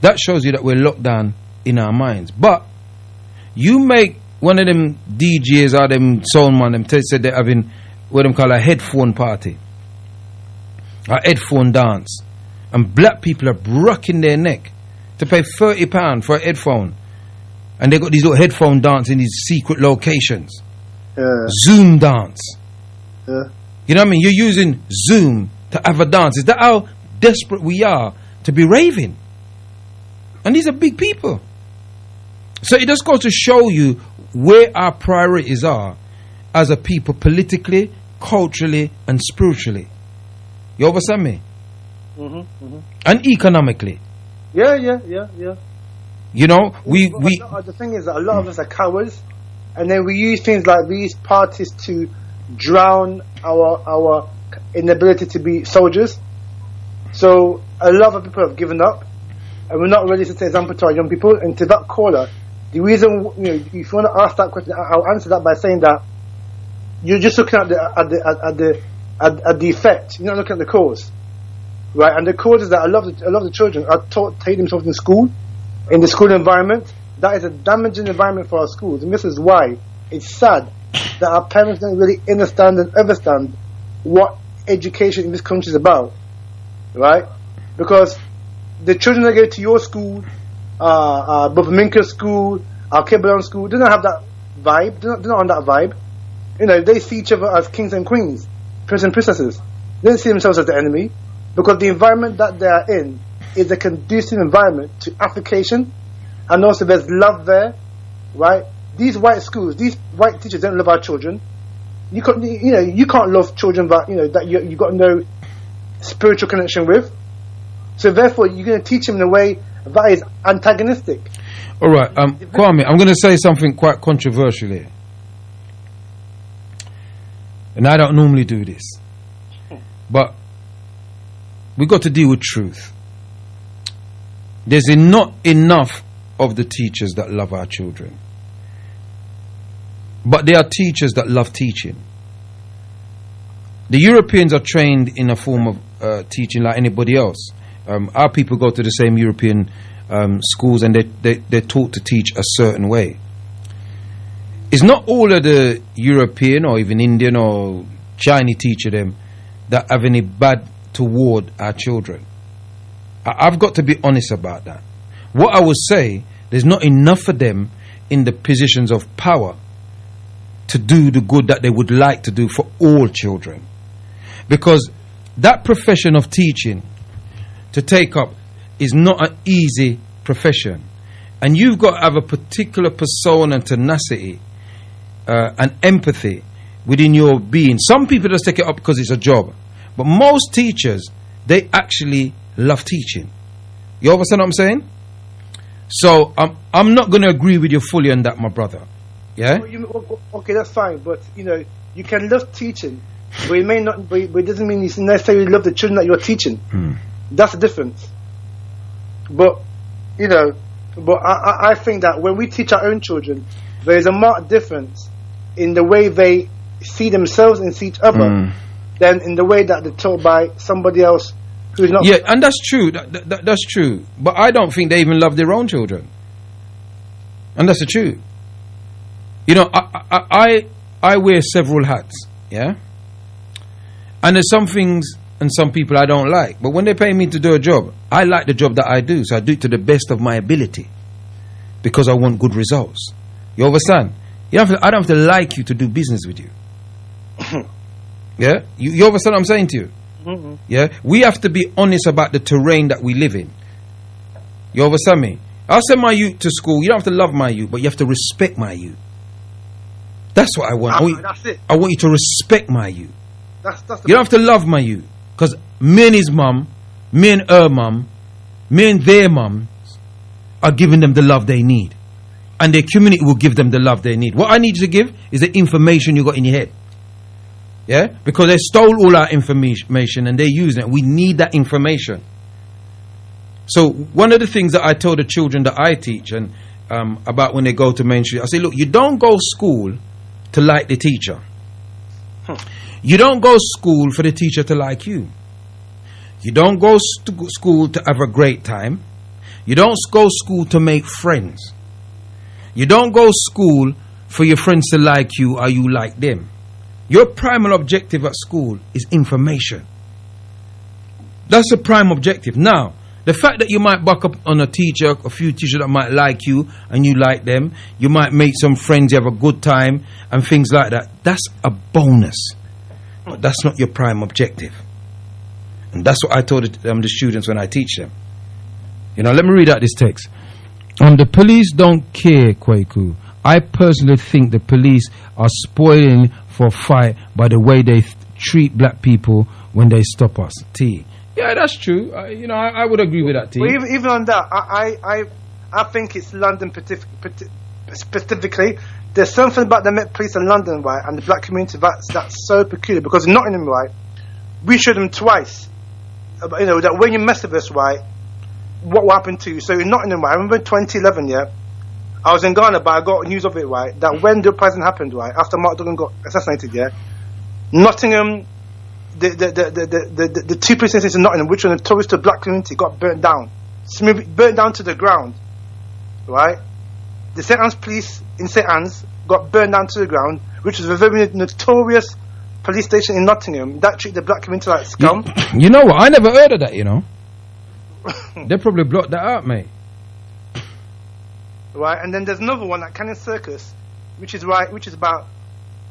That shows you that we're locked down in our minds. But you make one of them DJs or them soundman, them said they're having what them call a headphone party, a headphone dance, and black people are breaking their neck to pay £30 for a headphone, and they got these little headphone dance in these secret locations. Zoom dance. You know what I mean? You're using Zoom to have a dance. Is that how desperate we are to be raving? And these are big people. So it just goes to show you where our priorities are as a people, politically, culturally, and spiritually. You understand me? And economically. Yeah. You know, the thing is that a lot of us are cowards, and then we use things like these parties to drown our inability to be soldiers. So a lot of people have given up, and we're not ready to set example to our young people. And to that caller, the reason, if you want to ask that question, I'll answer that by saying that you're just looking at the effect. You're not looking at the cause, right? And the cause is that a lot of the children are taught to hate themselves in school, in the school environment. That is a damaging environment for our schools, and this is why it's sad that our parents don't really understand and understand what education in this country is about, right? Because the children that go to your school, Bufaminka school, Kibbalon school, they don't have that vibe. They're not on that vibe. They see each other as kings and queens, princes and princesses. They don't see themselves as the enemy, because the environment that they are in is a conducive environment to application, and also there's love there, right? These white schools, these white teachers don't love our children. You can't love children that you got no spiritual connection with. So therefore, you're going to teach them in a way that is antagonistic. All right, Kwame, I'm going to say something quite controversial here, and I don't normally do this, but we got to deal with truth. There's not enough of the teachers that love our children, but there are teachers that love teaching. The Europeans are trained in a form of teaching like anybody else. Our people go to the same European schools, and they're taught to teach a certain way. it's not all of the European or even Indian or Chinese teacher them that have any bad toward our children. I've got to be honest about that. What I would say, there's not enough of them in the positions of power to do the good that they would like to do for all children. Because that profession of teaching to take up is not an easy profession. And you've got to have a particular persona and tenacity and empathy within your being. Some people just take it up because it's a job. But most teachers, they actually love teaching. You understand what I'm saying? So I'm not going to agree with you fully on that, my brother. Yeah? Okay, that's fine. But, you can love teaching, but it may not. But it doesn't mean you necessarily love the children that you're teaching. That's the difference. But, I think that when we teach our own children, there is a marked difference in the way they see themselves and see each other than in the way that they're taught by somebody else who's not. Yeah, and that's true. That's true. But I don't think they even love their own children. And that's the truth. I wear several hats, yeah? And there's some things and some people I don't like. But when they pay me to do a job, I like the job that I do. So I do it to the best of my ability. Because I want good results. You understand? I don't have to like you to do business with you. Yeah? You understand what I'm saying to you? Mm-hmm. Yeah? We have to be honest about the terrain that we live in. You understand me? I'll send my youth to school. You don't have to love my youth, but you have to respect my youth. That's what I want. That's it. I want you to respect my youth. That's the You don't have to love my youth. Because me and his mum, me and her mum, me and their mum are giving them the love they need. And their community will give them the love they need. What I need you to give is the information you got in your head. Yeah? Because they stole all our information and they're using it. We need that information. So one of the things that I tell the children that I teach and about when they go to mainstream, I say, look, you don't go school to like the teacher. You don't go school for the teacher to like you. You don't go school to have a great time. You don't go school to make friends. You don't go school for your friends to like you or you like them. Your primary objective at school is information. That's the prime objective. Now, the fact that you might buck up on a teacher, a few teachers that might like you and you like them, you might make some friends, you have a good time and things like that, that's a bonus. But that's not your prime objective. And that's what I told the students when I teach them. Let me read out this text. The police don't care, Kwaku. I personally think the police are spoiling for a fight by the way they treat black people when they stop us. T. Yeah, that's true. I would agree with that, T. Well, even on that, I think it's London specifically. There's something about the Met Police in London, right, and the black community that's so peculiar. Because in Nottingham, right, we showed them twice. That when you mess with us, right, what will happen to you? So in Nottingham, right, I remember in 2011, yeah, I was in Ghana, but I got news of it, right, that when the uprising happened, right, after Mark Duggan got assassinated, yeah, Nottingham, the two police stations in Nottingham, which were notorious to the black community, got burnt down. Burnt down to the ground, right? The St. Anne's police in St. Anne's got burnt down to the ground, which was a very notorious police station in Nottingham that treated the black community like scum. You know what? I never heard of that, They probably blocked that out, mate. Right, and then there's another one at Cannon Circus, which is about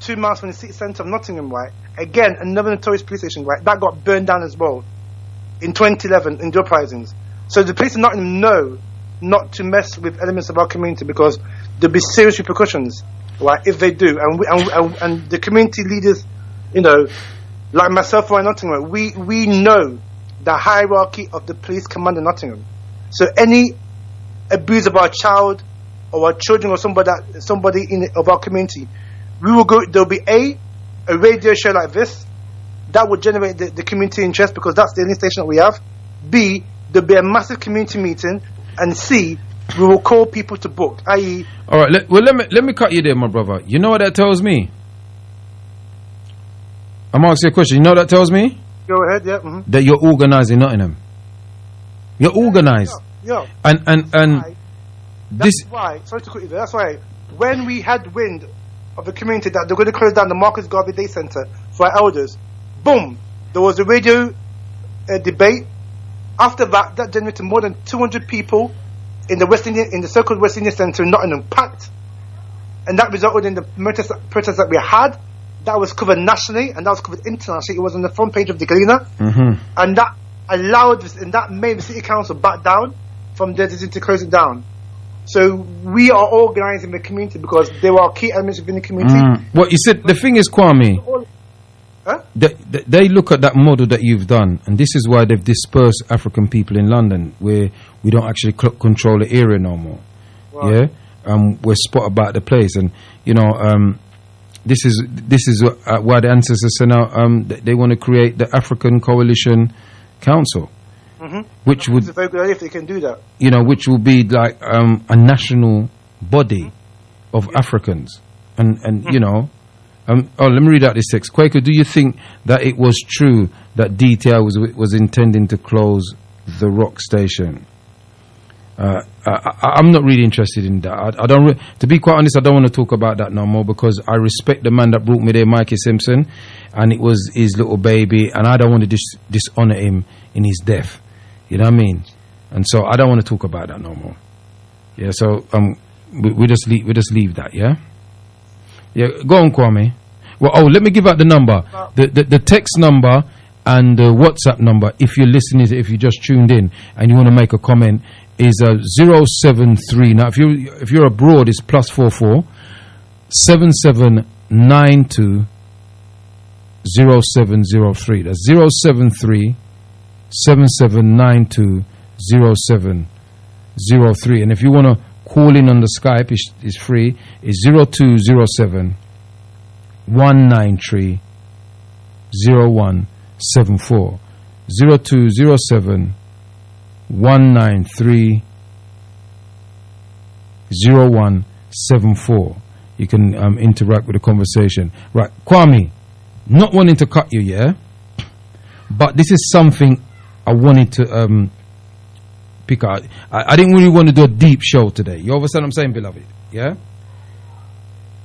2 miles from the city centre of Nottingham, right? Again, another notorious police station, right? That got burned down as well in 2011 in the uprisings. So the police in Nottingham know not to mess with elements of our community because there'll be serious repercussions, right? If they do, and the community leaders, like myself or Nottingham, we know the hierarchy of the police command in Nottingham. So any abuse of our child or our children or somebody of our community, we will go. There'll be a radio show like this that will generate the community interest because that's the only station that we have. B, there'll be a massive community meeting, and C, we will call people to book. I.e., all right. Let me cut you there, my brother. You know what that tells me? I'm asking you a question. You know what that tells me? Go ahead. Yeah. Mm-hmm. That you're organised in Nottingham. You're organised. Yeah. And that's why. Sorry to cut you there. That's why when we had wind of the community that they're going to close down the Marcus Garvey Day Centre for our elders. Boom! There was a radio debate. After that, that generated more than 200 people in the so-called West Indian Centre in Nottingham, packed, and that resulted in the protests that we had. That was covered nationally and that was covered internationally. It was on the front page of the Gleaner, and that allowed and that made the city council back down from their decision to close it down. So we are organising the community because there are key elements within the community. Well, you said the thing is, Kwame, they look at that model that you've done, and this is why they've dispersed African people in London, where we don't actually control the area no more. Wow. Yeah, we're spot about the place, and you know. This is why the ancestors said now they want to create the African Coalition Council, which would it's a very good idea if they can do that. You know, which will be like a national body of Africans, and you know, let me read out this text. Kwaku, do you think that it was true that DTI was intending to close the rock station? I'm not really interested in that. I don't. To be quite honest, I don't want to talk about that no more because I respect the man that brought me there, Mikey Simpson, and it was his little baby, and I don't want to dishonor him in his death. You know what I mean? And so I don't want to talk about that no more. Yeah. So we just leave that. Yeah. Yeah. Go on, Kwame. Well, let me give out the number, the text number and the WhatsApp number. If you're listening, if you just tuned in and you want to make a comment. Is 073. Now, if you're abroad, it's +44 7792 0703. That's 073 7792 0703. And if you want to call in on the Skype, it's free. It's 0207 193 0174. 0207 193 0174. You can interact with the conversation. Right, Kwame, not wanting to cut you, yeah, but this is something I wanted to pick out. I didn't really want to do a deep show today. You understand what I'm saying, beloved? Yeah?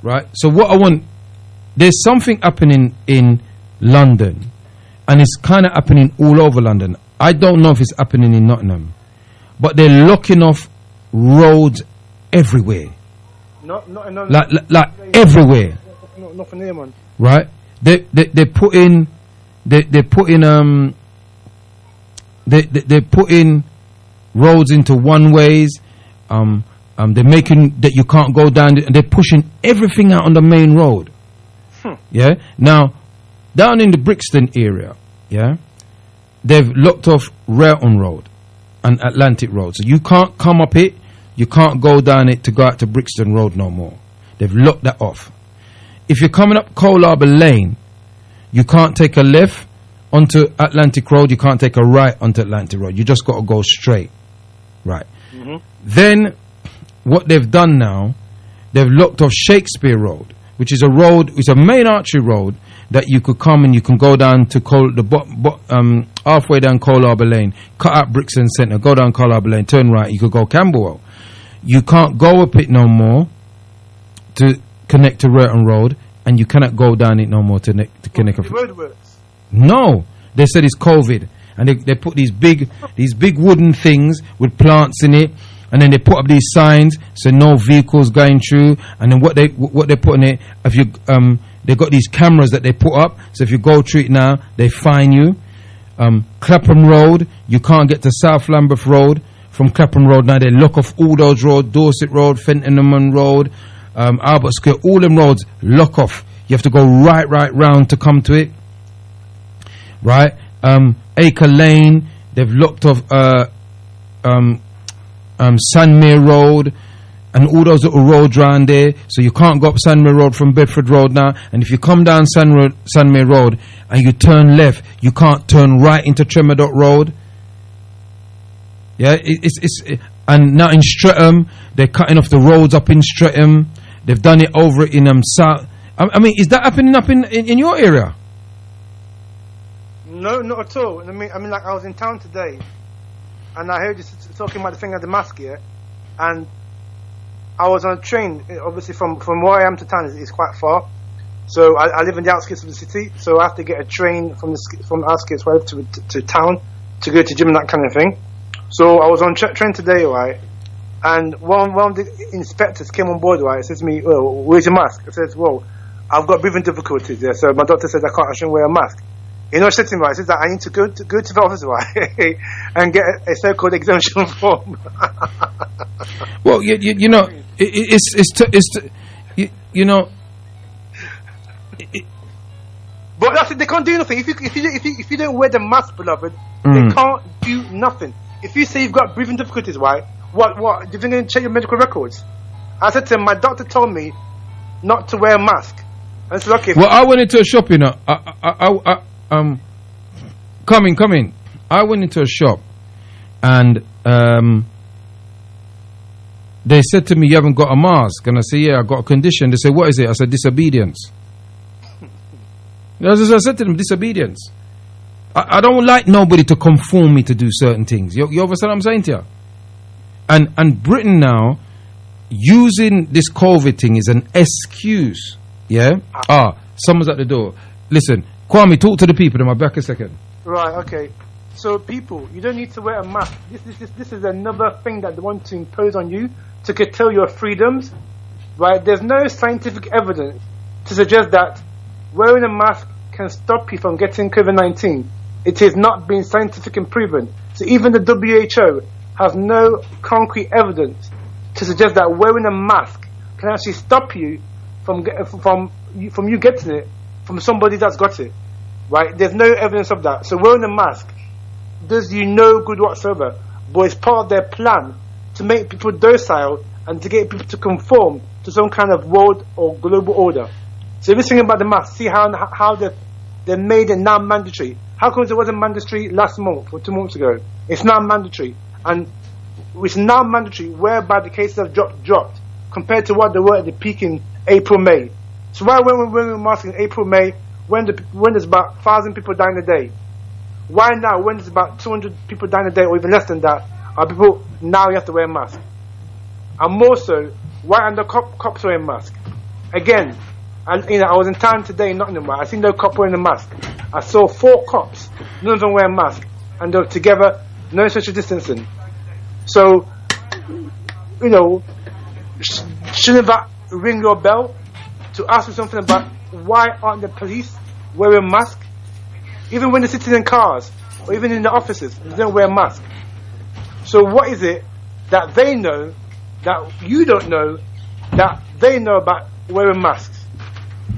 Right? So what I want, there's something happening in London, and it's kind of happening all over London. I don't know if it's happening in Nottingham, but they're locking off roads everywhere. Like everywhere. Not for near, man. Right? They put in roads into one ways. They're making that you can't go down, and they're pushing everything out on the main road. Yeah. Now, down in the Brixton area, yeah. They've locked off Railton Road and Atlantic Road. So you can't come up it, you can't go down it to go out to Brixton Road no more. They've locked that off. If you're coming up Cole Harbour Lane, you can't take a left onto Atlantic Road, you can't take a right onto Atlantic Road. You just got to go straight. Right. Then what they've done now, they've locked off Shakespeare Road, which is a road, it's a main artery road that you could come and you can go down to halfway down Cole Harbour Lane, cut out Brixton Centre, go down Cole Harbour Lane, turn right, you could go Camberwell. You can't go up it no more to connect to Railton Road, and you cannot go down it no more to connect. The road works. No, they said it's COVID, and they put these big wooden things with plants in it, and then they put up these signs so no vehicles going through, and then what they put in it, if you they got these cameras that they put up, so if you go through it now, they fine you. Clapham Road, you can't get to South Lambeth Road from Clapham Road now. They lock off all those roads, Dorset Road, Fenton Road, Albert Square, all them roads lock off. You have to go right round to come to it. Right, Acre Lane, they've locked off Sandmere Road and all those little roads round there, so you can't go up Sandmere Road from Bedford Road now. And if you come down Sandmere Road and you turn left, you can't turn right into Tremerdot Road. Yeah, and now in Streatham, they're cutting off the roads up in Streatham. They've done it over in South. I mean, is that happening up in your area? No, not at all. I mean, like I was in town today, and I heard you talking about the thing at the mosque here, and I was on a train. Obviously, from where I am to town is quite far. So I live in the outskirts of the city. So I have to get a train from the outskirts where I live to town to go to gym and that kind of thing. So I was on train today, right? And one of the inspectors came on board, right? Says to me, "Oh, where's your mask?" I says, "Well, I've got breathing difficulties there, so my doctor said I shouldn't wear a mask." You know, said to me, right? Says that I need to go to the office, right, and get a so-called exemption form. Well, you know, you know. But that's it, they can't do nothing. If you don't wear the mask, beloved, they can't do nothing. If you say you've got breathing difficulties, right? What? Do you think they're going to check your medical records? I said to him, my doctor told me not to wear a mask. I said, okay. Well, I went into a shop, you know. Coming. I went into a shop, and they said to me, "You haven't got a mask," and I said, "Yeah, I got a condition." They said, "What is it?" I said, "Disobedience." As I said to them, disobedience. I don't like nobody to conform me to do certain things. You understand what I'm saying to you? And Britain now, using this COVID thing is an excuse. Yeah? Someone's at the door. Listen, Kwame, talk to the people. I'm back a second. Right, okay. So people, you don't need to wear a mask. This is another thing that they want to impose on you to curtail your freedoms. Right? There's no scientific evidence to suggest that wearing a mask can stop you from getting COVID-19. It has not been scientifically proven. So even the WHO has no concrete evidence to suggest that wearing a mask can actually stop you from you getting it from somebody that's got it. Right? There's no evidence of that. So wearing a mask does you no good whatsoever. But it's part of their plan to make people docile and to get people to conform to some kind of world or global order. So if you're thinking about the mask, see how they made it now mandatory. How come it wasn't mandatory last month or 2 months ago? It's now mandatory. And it's now mandatory whereby the cases have dropped compared to what they were at the peak in April, May. So why when we're wearing masks in April, May, when there's about 1,000 people dying a day? Why now when there's about 200 people dying a day or even less than that, are people now you have to wear a mask? And more so, why aren't the cops wearing masks? Again, I was in town today in Nottingham. I seen no cop wearing a mask. I saw 4 cops, none of them wearing masks, and they were together, no social distancing. So, shouldn't that ring your bell to ask you something about why aren't the police wearing masks? Even when they're sitting in cars or even in the offices, they don't wear masks. So what is it that they know that you don't know that they know about wearing masks?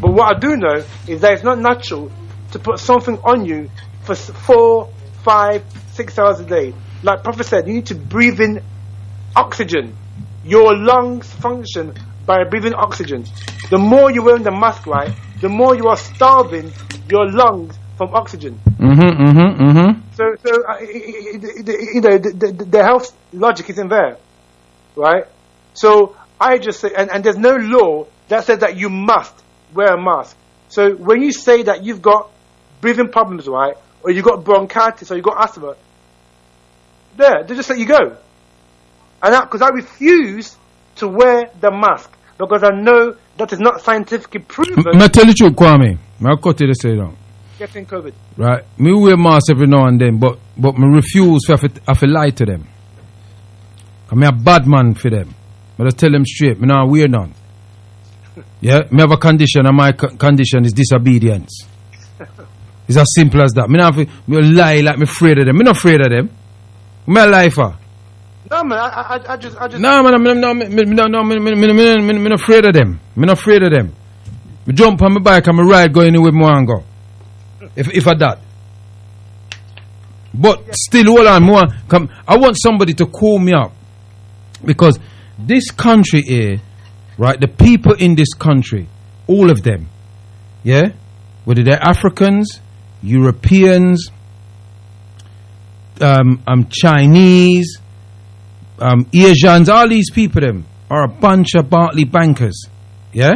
But what I do know is that it's not natural to put something on you for 4, 5, 6 hours a day. Like Prophet said, you need to breathe in oxygen. Your lungs function by breathing oxygen. The more you're wearing the mask, right, the more you are starving your lungs from oxygen. So the health logic isn't there, right? So I just say, and there's no law that says that you must wear a mask. So when you say that you've got breathing problems, right, or you've got bronchitis, or you've got asthma, they just let you go. And because I refuse to wear the mask because I know that is not scientifically proven. I tell you truth, Kwame. I'll cut you to say that. Getting COVID. Right. Me wear mask every now and then, but me refuse to lie to them. I'm a bad man for them. But I tell them straight, me not wear none. Yeah, me have a condition, and my condition is disobedience. It's as simple as that. Me not me lie like me afraid of them. Me not afraid of them. Me a lie for. No man, I just. No man, me not afraid of them. Me not afraid of them. Me jump on my bike and me ride going anywhere me want go. If I that. But still, hold on, I want somebody to call me up, because this country here, right? The people in this country, all of them, yeah, whether they're Africans, Europeans, Chinese, Asians, all these people, them are a bunch of Bartley bankers, yeah,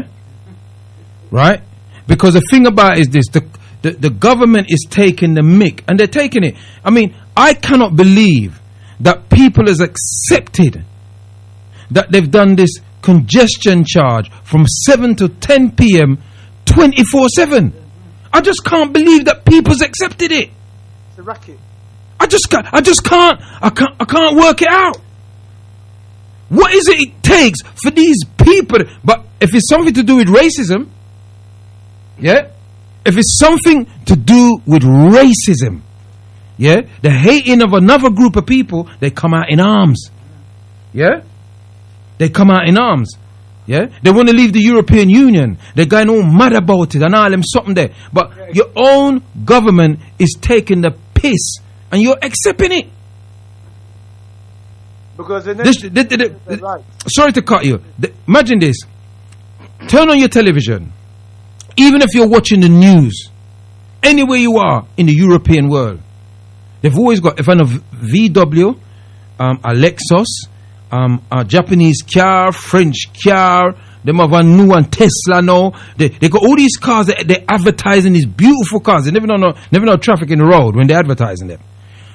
right? Because the thing about it is this: the government is taking the mick, and they're taking it. I mean, I cannot believe that people has accepted that they've done this congestion charge from 7 to 10 p.m. 24/7. I just can't believe that people's accepted it. It's a racket. I can't work it out. What is it takes for these people? But if it's something to do with racism, yeah, if it's something to do with racism, yeah, the hating of another group of people, they come out in arms. Yeah, they come out in arms. Yeah, they want to leave the European Union. They're going all mad about it and all them something there. But your own government is taking the piss, and you're accepting it. Because right. Sorry to cut you. Imagine this. Turn on your television. Even if you're watching the news, anywhere you are in the European world, they've always got, if I'm a VW, a Lexus, a Japanese car, French car, they have a new one, Tesla now. They got all these cars that they're advertising, these beautiful cars. They never know traffic in the road when they're advertising them.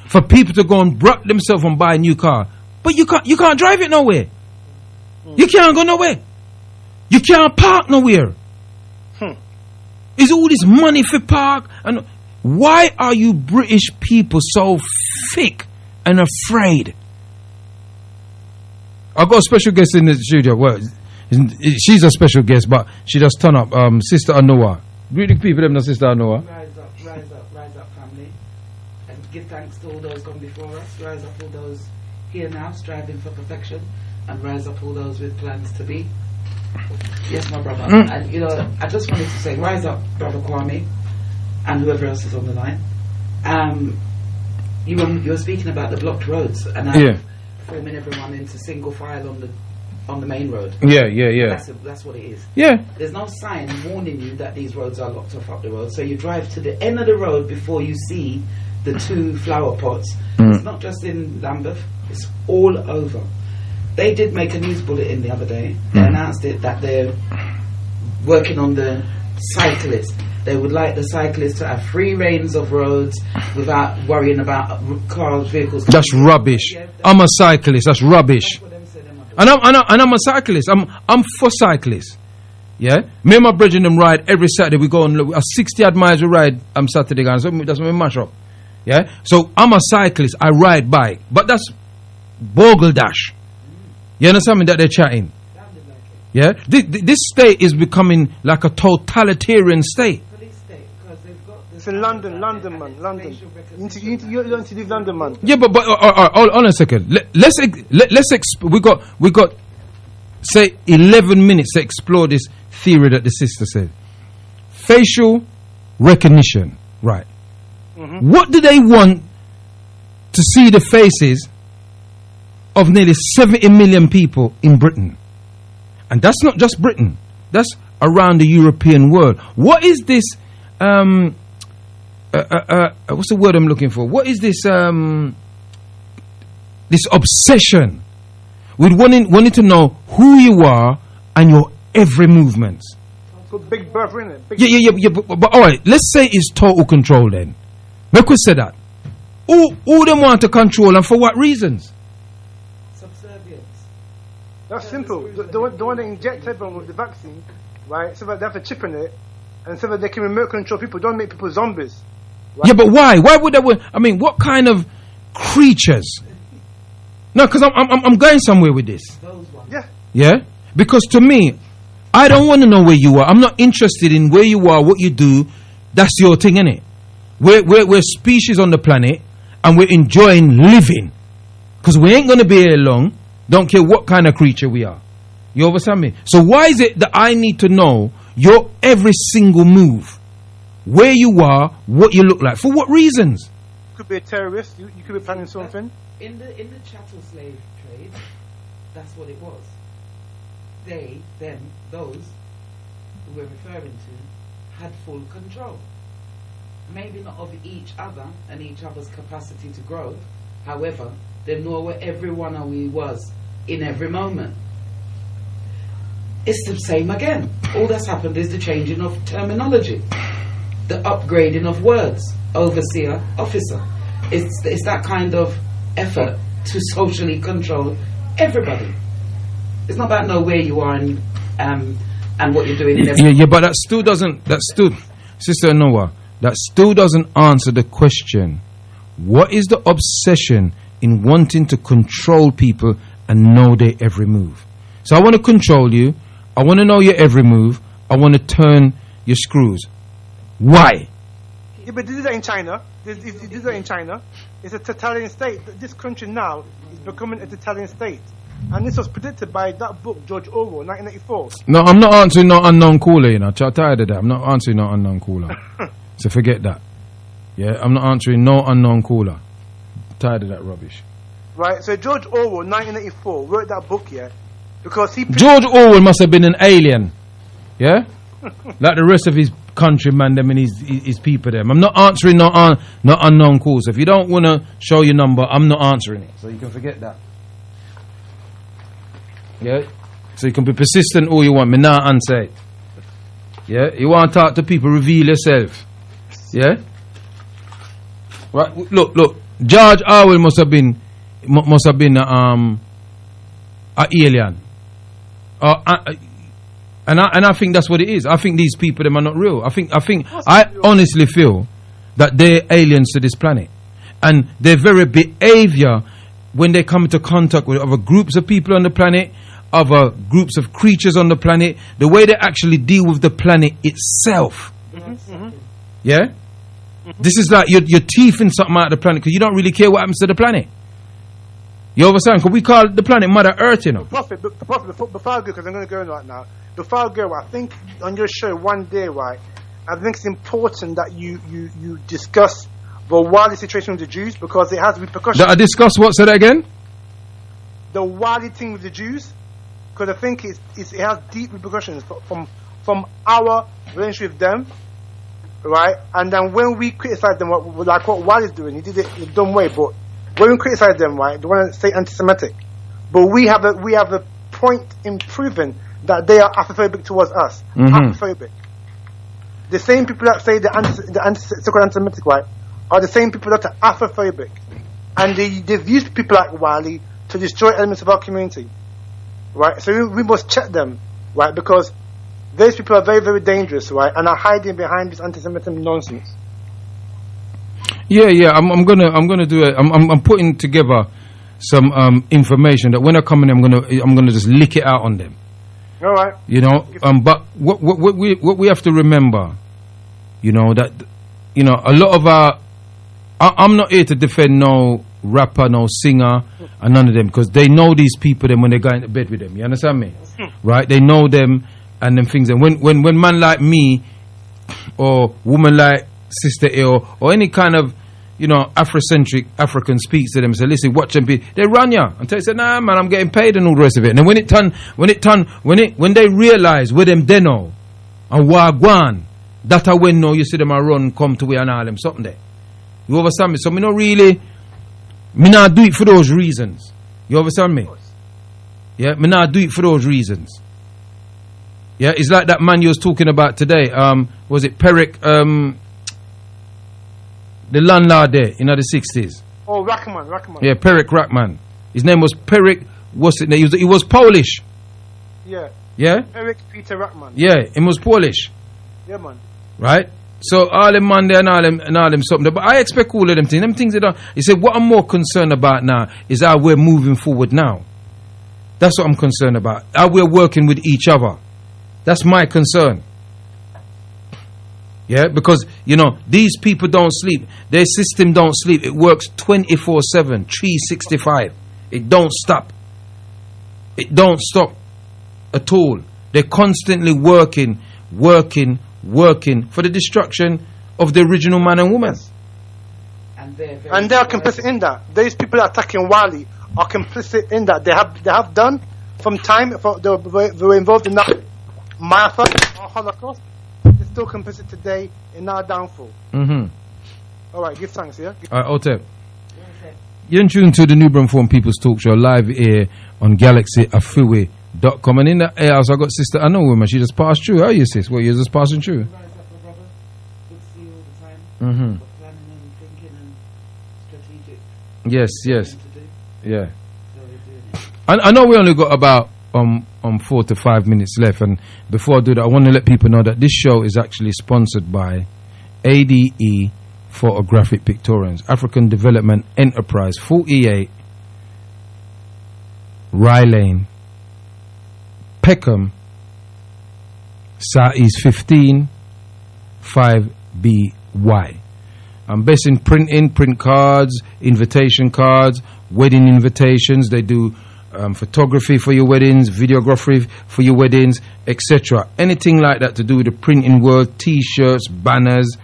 For people to go and bruck themselves and buy a new car. But you can't drive it nowhere. You can't go nowhere. You can't park nowhere. It's all this money for park. And why are you British people so thick and afraid? I've got a special guest in the studio. Well, she's a special guest, but she just turned up. Sister Anoa. Greet people, them, Sister Anoa. Rise up, family. And give thanks to all those gone before us. Rise up all those here now, striving for perfection. And rise up all those with plans to be. Yes, my brother. And you know, I just wanted to say, rise up, Brother Kwame, and whoever else is on the line. You were speaking about the blocked roads, and forming everyone into single file on the main road. Yeah. That's what it is. Yeah. There's no sign warning you that these roads are locked off up the road, so you drive to the end of the road before you see the 2 flower pots. It's not just in Lambeth; it's all over. They did make a news bulletin the other day. They announced it that they're working on the cyclists. They would like the cyclists to have free reins of roads without worrying about cars, vehicles. That's rubbish. I'm a cyclist. That's rubbish. And I'm a cyclist. I'm for cyclists. Yeah. Me and my brethren them ride every Saturday. We go on a 60-odd miles we ride. Saturday guys. So that's what we mash up. Yeah. So I'm a cyclist. I ride bike, but that's bogle dash. You understand me that they're chatting? Yeah? This state is becoming like a totalitarian state. It's in London, man. London. You need to leave London, man. Yeah, but hold on a second. We got say 11 minutes to explore this theory that the sister said. Facial recognition, right? What do they want to see the faces of nearly 70 million people in Britain? And that's not just Britain. That's around the European world. What is this what's the word I'm looking for? What is this this obsession with wanting to know who you are and your every movement? Put Big Brother in it. Yeah. But all right, let's say it's total control then. Make we say that. Who them want to control and for what reasons? That's simple. The one that inject everyone with the vaccine, right? So that they have a chip in it, and so that they can remote control people. Don't make people zombies. Right? Yeah, but why? Why would they? I mean, what kind of creatures? No, because I'm going somewhere with this. Yeah. Because to me, I don't want to know where you are. I'm not interested in where you are, what you do. That's your thing, innit? We're species on the planet, and we're enjoying living. Because we ain't gonna be here long. Don't care what kind of creature we are. You understand me? So why is it that I need to know your every single move? Where you are, what you look like. For what reasons? You could be a terrorist. You could be planning something. In the chattel slave trade, that's what it was. They, them, those who we're referring to had full control. Maybe not of each other and each other's capacity to grow. However, they know where every one of we was in every moment. It's the same again. All that's happened is the changing of terminology, the upgrading of words. Overseer, officer. It's that kind of effort to socially control everybody. It's not about know where you are and what you're doing. Yeah, but that still doesn't. Sister Noah, that still doesn't answer the question. What is the obsession in wanting to control people and know their every move? So I want to control you. I want to know your every move. I want to turn your screws. Why? Yeah, but this is in China. This is in China. It's a totalitarian state. This country now is becoming a totalitarian state. And this was predicted by that book, George Orwell, 1984. No, I'm not answering no unknown caller, you know. I'm tired of that. I'm not answering no unknown caller. So forget that. Yeah, I'm not answering no unknown caller. Tired of that rubbish. Right, so George Orwell, 1984, wrote that book, yeah, because he... George Orwell must have been an alien. Yeah? Like the rest of his countrymen, them and his people, them. I'm not answering no unknown calls. If you don't want to show your number, I'm not answering it. So you can forget that. Yeah? So you can be persistent all you want. Me not answer it. Yeah? You want to talk to people, reveal yourself. Yeah? Right? Look. George Orwell must have been an alien. And I think that's what it is. I think these people, them are not real. I honestly feel that they're aliens to this planet, and their very behavior when they come into contact with other groups of people on the planet, other groups of creatures on the planet, the way they actually deal with the planet itself. Yeah. This is like you're teething something out of the planet because you don't really care what happens to the planet. You understand? Because we call the planet Mother Earth, you know. Prophet, before I go, because I'm going to go right now. Before I go, I think on your show one day, right, I think it's important that you discuss the Wali situation with the Jews, because it has repercussions. That I discuss what? Say that again? The Wali thing with the Jews, because I think it has deep repercussions from our relationship with them, right? And then when we criticize them, like what Wali's doing, he did it in a dumb way, but when we criticize them, right, they want to say anti-Semitic, but we have a point in proving that they are Afrophobic towards us. Afrophobic. The same people that say the so-called anti-Semitic, right, are the same people that are Afrophobic, and they've used people like Wali to destroy elements of our community, right? So we must check them, right, because those people are very, very dangerous, right, and are hiding behind this anti-Semitism nonsense. Yeah. I'm gonna do it. I'm putting together some information that when I come in, I'm gonna just lick it out on them. All right. You know. But what we have to remember, you know, that you know a lot of our. I'm not here to defend no rapper, no singer, and none of them, because they know these people. Then when they go into bed with them, you understand me, right? They know them and them things. And when man like me, or woman like Sister Ill, or any kind of, you know, Afrocentric African speaks to them and say, listen, watch them be, they run ya until they say, nah man, I'm getting paid and all the rest of it. And then when they realize where them they know and wagwan, that I when know you see them a run come to where and all them something there. You understand me? So me not do it for those reasons. You understand me? Yeah, me not do it for those reasons. Yeah, it's like that man you was talking about today. Was it Peric? The landlord there in the 60s. Oh, Rackman. Yeah, Peric Rackman. His name was Peric. What's it? He was Polish. Yeah. Yeah. Peric Peter Rackman. Yeah, he was Polish. Yeah, man. Right. So all them man there and all them something. But I expect all of them things. Them things that are. He said, what I'm more concerned about now is how we're moving forward now. That's what I'm concerned about. How we're working with each other. That's my concern. Yeah, because, you know, these people don't sleep. Their system don't sleep. It works 24/7, 365. It don't stop. It don't stop at all. They're constantly working for the destruction of the original man and woman. And they are complicit in that. Those people attacking Wali are complicit in that. They have done from time. They were involved in that marathon or Holocaust. They're still complicit today in our downfall. All right, give thanks, yeah? All right, Otep. You're in tune to the New Braunfels People's Talk Show live here on GalaxyAfiwe.com. And in the air, I got Sister Anna woman. She just passed through. How are you, sis? Well, you're just passing through. Yes. Yeah. I know we only got about 4 to 5 minutes left, and before I do that, I want to let people know that this show is actually sponsored by ADE Photographic Pictorials, African Development Enterprise, 48 Rye Lane, Peckham, Southeast 15 5BY. I'm based in printing, print cards, invitation cards, wedding invitations. They do photography for your weddings, videography for your weddings, etc. Anything like that to do with the printing world, T-shirts, banners,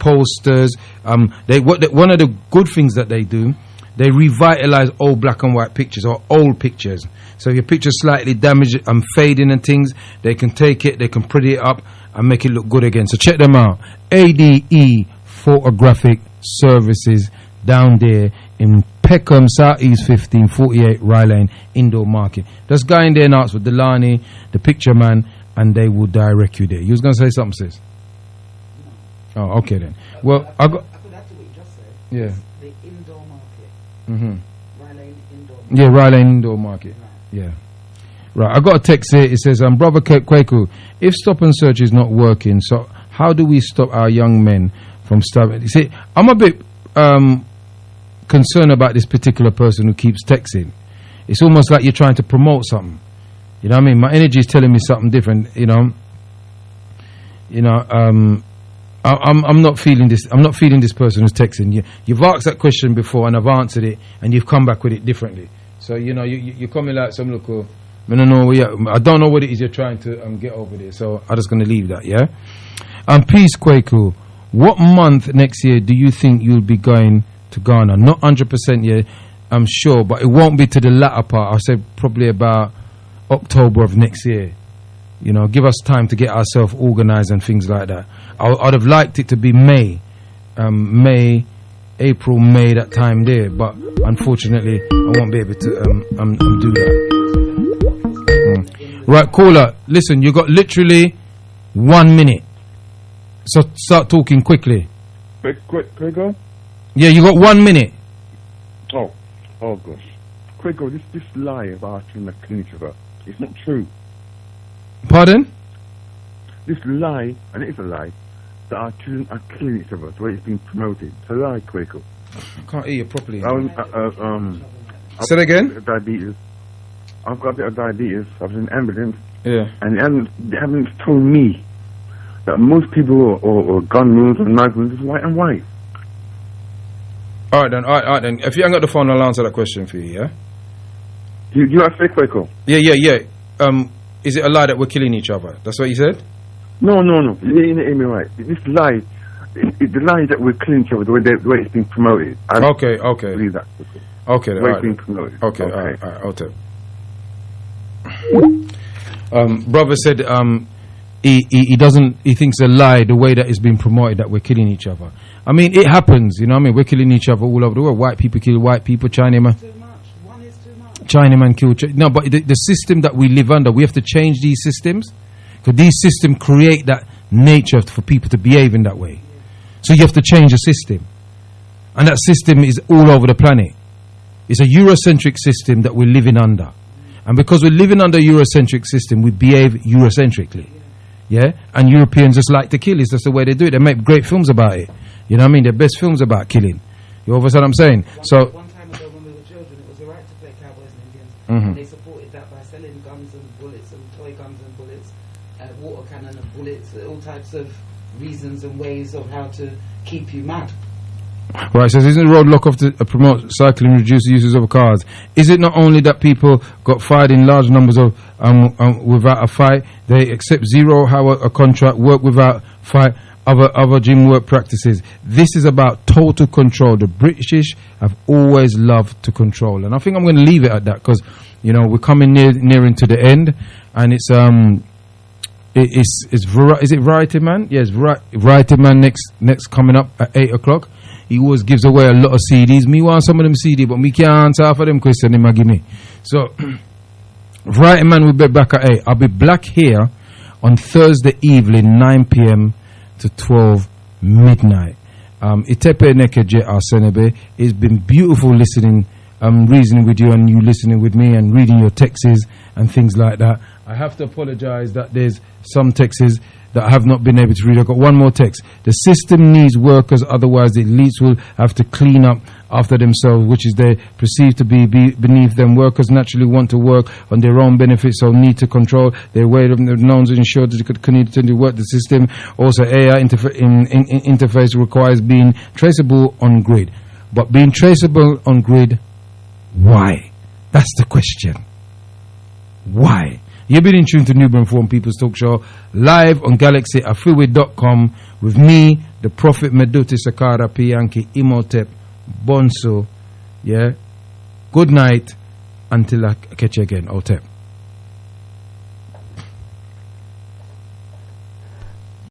posters. One of the good things that they do, they revitalize old black and white pictures or old pictures. So if your picture's slightly damaged and fading and things, they can take it, they can pretty it up and make it look good again. So check them out. ADE Photographic Services down there in Peckham, Southeast 1548 Rye Lane, Indoor Market. Just go in there and ask for Delani, the picture man, and they will direct you there. You was going to say something, sis? Oh, okay then. Well, I could add to what you just said. Yeah. The indoor market. Rye Lane Indoor Market. Yeah, Rye Lane Indoor Market. Right. Yeah. Right, I got a text here. It says, Brother Kwaku, if stop and search is not working, so how do we stop our young men from starting? You see, I'm a bit concerned about this particular person who keeps texting. It's almost like you're trying to promote something. You know what I mean? My energy is telling me something different, I'm not feeling this. I'm not feeling this person who's texting. You've asked that question before and I've answered it and you've come back with it differently. So, you're coming like some local... I don't know what it is you're trying to get over there. So I'm just going to leave that, yeah? Peace, Kwaku. What month next year do you think you'll be going to Ghana? Not 100% yet, I'm sure, but it won't be to the latter part. I said probably about October of next year. Give us time to get ourselves organized and things like that. I'd have liked it to be May, April, May, that time there, but unfortunately I won't be able to do that. Right, caller, listen, you got literally 1 minute, so start talking quickly. Quick, go. Yeah, you got 1 minute. Oh gosh. Quick, this lie about killing the clinic of her, it's not true. Pardon? This lie, and it's a lie, that our children are killing each other, the way it's being promoted. It's a lie, Kwaku. I can't hear you properly. Say it again? Diabetes. I've got a bit of diabetes. I was in ambulance. Yeah. And the ambulance told me that most people or gun wounds and knife wounds is white and white. All right then. If you haven't got the phone, I'll answer that question for you, yeah? You have to say, Kwaku? Yeah. Is it a lie that we're killing each other? That's what you said? No. You didn't hear me right. This lie, the lie that we're killing each other, the way it's being promoted. Okay. Believe that. Okay. The way it's being promoted. Okay. All right. Okay. Brother said he thinks a lie the way that it's been promoted that we're killing each other. I mean, it happens, we're killing each other all over the world. White people kill white people, Chinaman. One is too much. Chinaman kill no, but the system that we live under, we have to change these systems, because these systems create that nature for people to behave in that way. So you have to change the system, and that system is all over the planet. It's a Eurocentric system that we're living under. And because we're living under a Eurocentric system, we behave Eurocentrically. Yeah? And Europeans just like to kill. It's just the way they do it. They make great films about it. You know what I mean? They're best films about killing. You understand what I'm saying? One time ago when we were children, it was alright to play cowboys and Indians. And they supported that by selling guns and bullets and toy guns and bullets, water cannon and bullets, all types of reasons and ways of how to keep you mad. Right, so isn't the road lock off to promote cycling, reduce the uses of cars? Is it not only that people got fired in large numbers of without a fight, they accept 0 hour a contract, work without fight, other gym work practices? This is about total control. The British have always loved to control, and I think I'm going to leave it at that, because we're coming nearing to the end, and it's is it Variety Man? Yes, Variety Man next coming up at 8 o'clock. He always gives away a lot of CDs. Me want some of them CD, but me can't answer half of them questions he might give me. So, Variety Man will be back at 8. I'll be back here on Thursday evening, 9 p.m. to 12 midnight. Itepe Nekeje Arsenebe. It's been beautiful listening reasoning with you and you listening with me and reading your texts and things like that. I have to apologize that there's some texts that I have not been able to read. I've got one more text. The system needs workers, otherwise the elites will have to clean up after themselves, which is they perceive to be beneath them. Workers naturally want to work on their own benefits, so need to control their way of their knowns to ensure that they could continue to work the system. Also, AI interface requires being traceable on grid. But being traceable on grid, why? That's the question. Why? You've been in tune to Nubian Forum People's Talk Show live on GalaxyAfiwi.com with me, the Prophet Meduti Sakara Piyanki Imhotep Bonso. Yeah. Good night until I catch you again. Otep.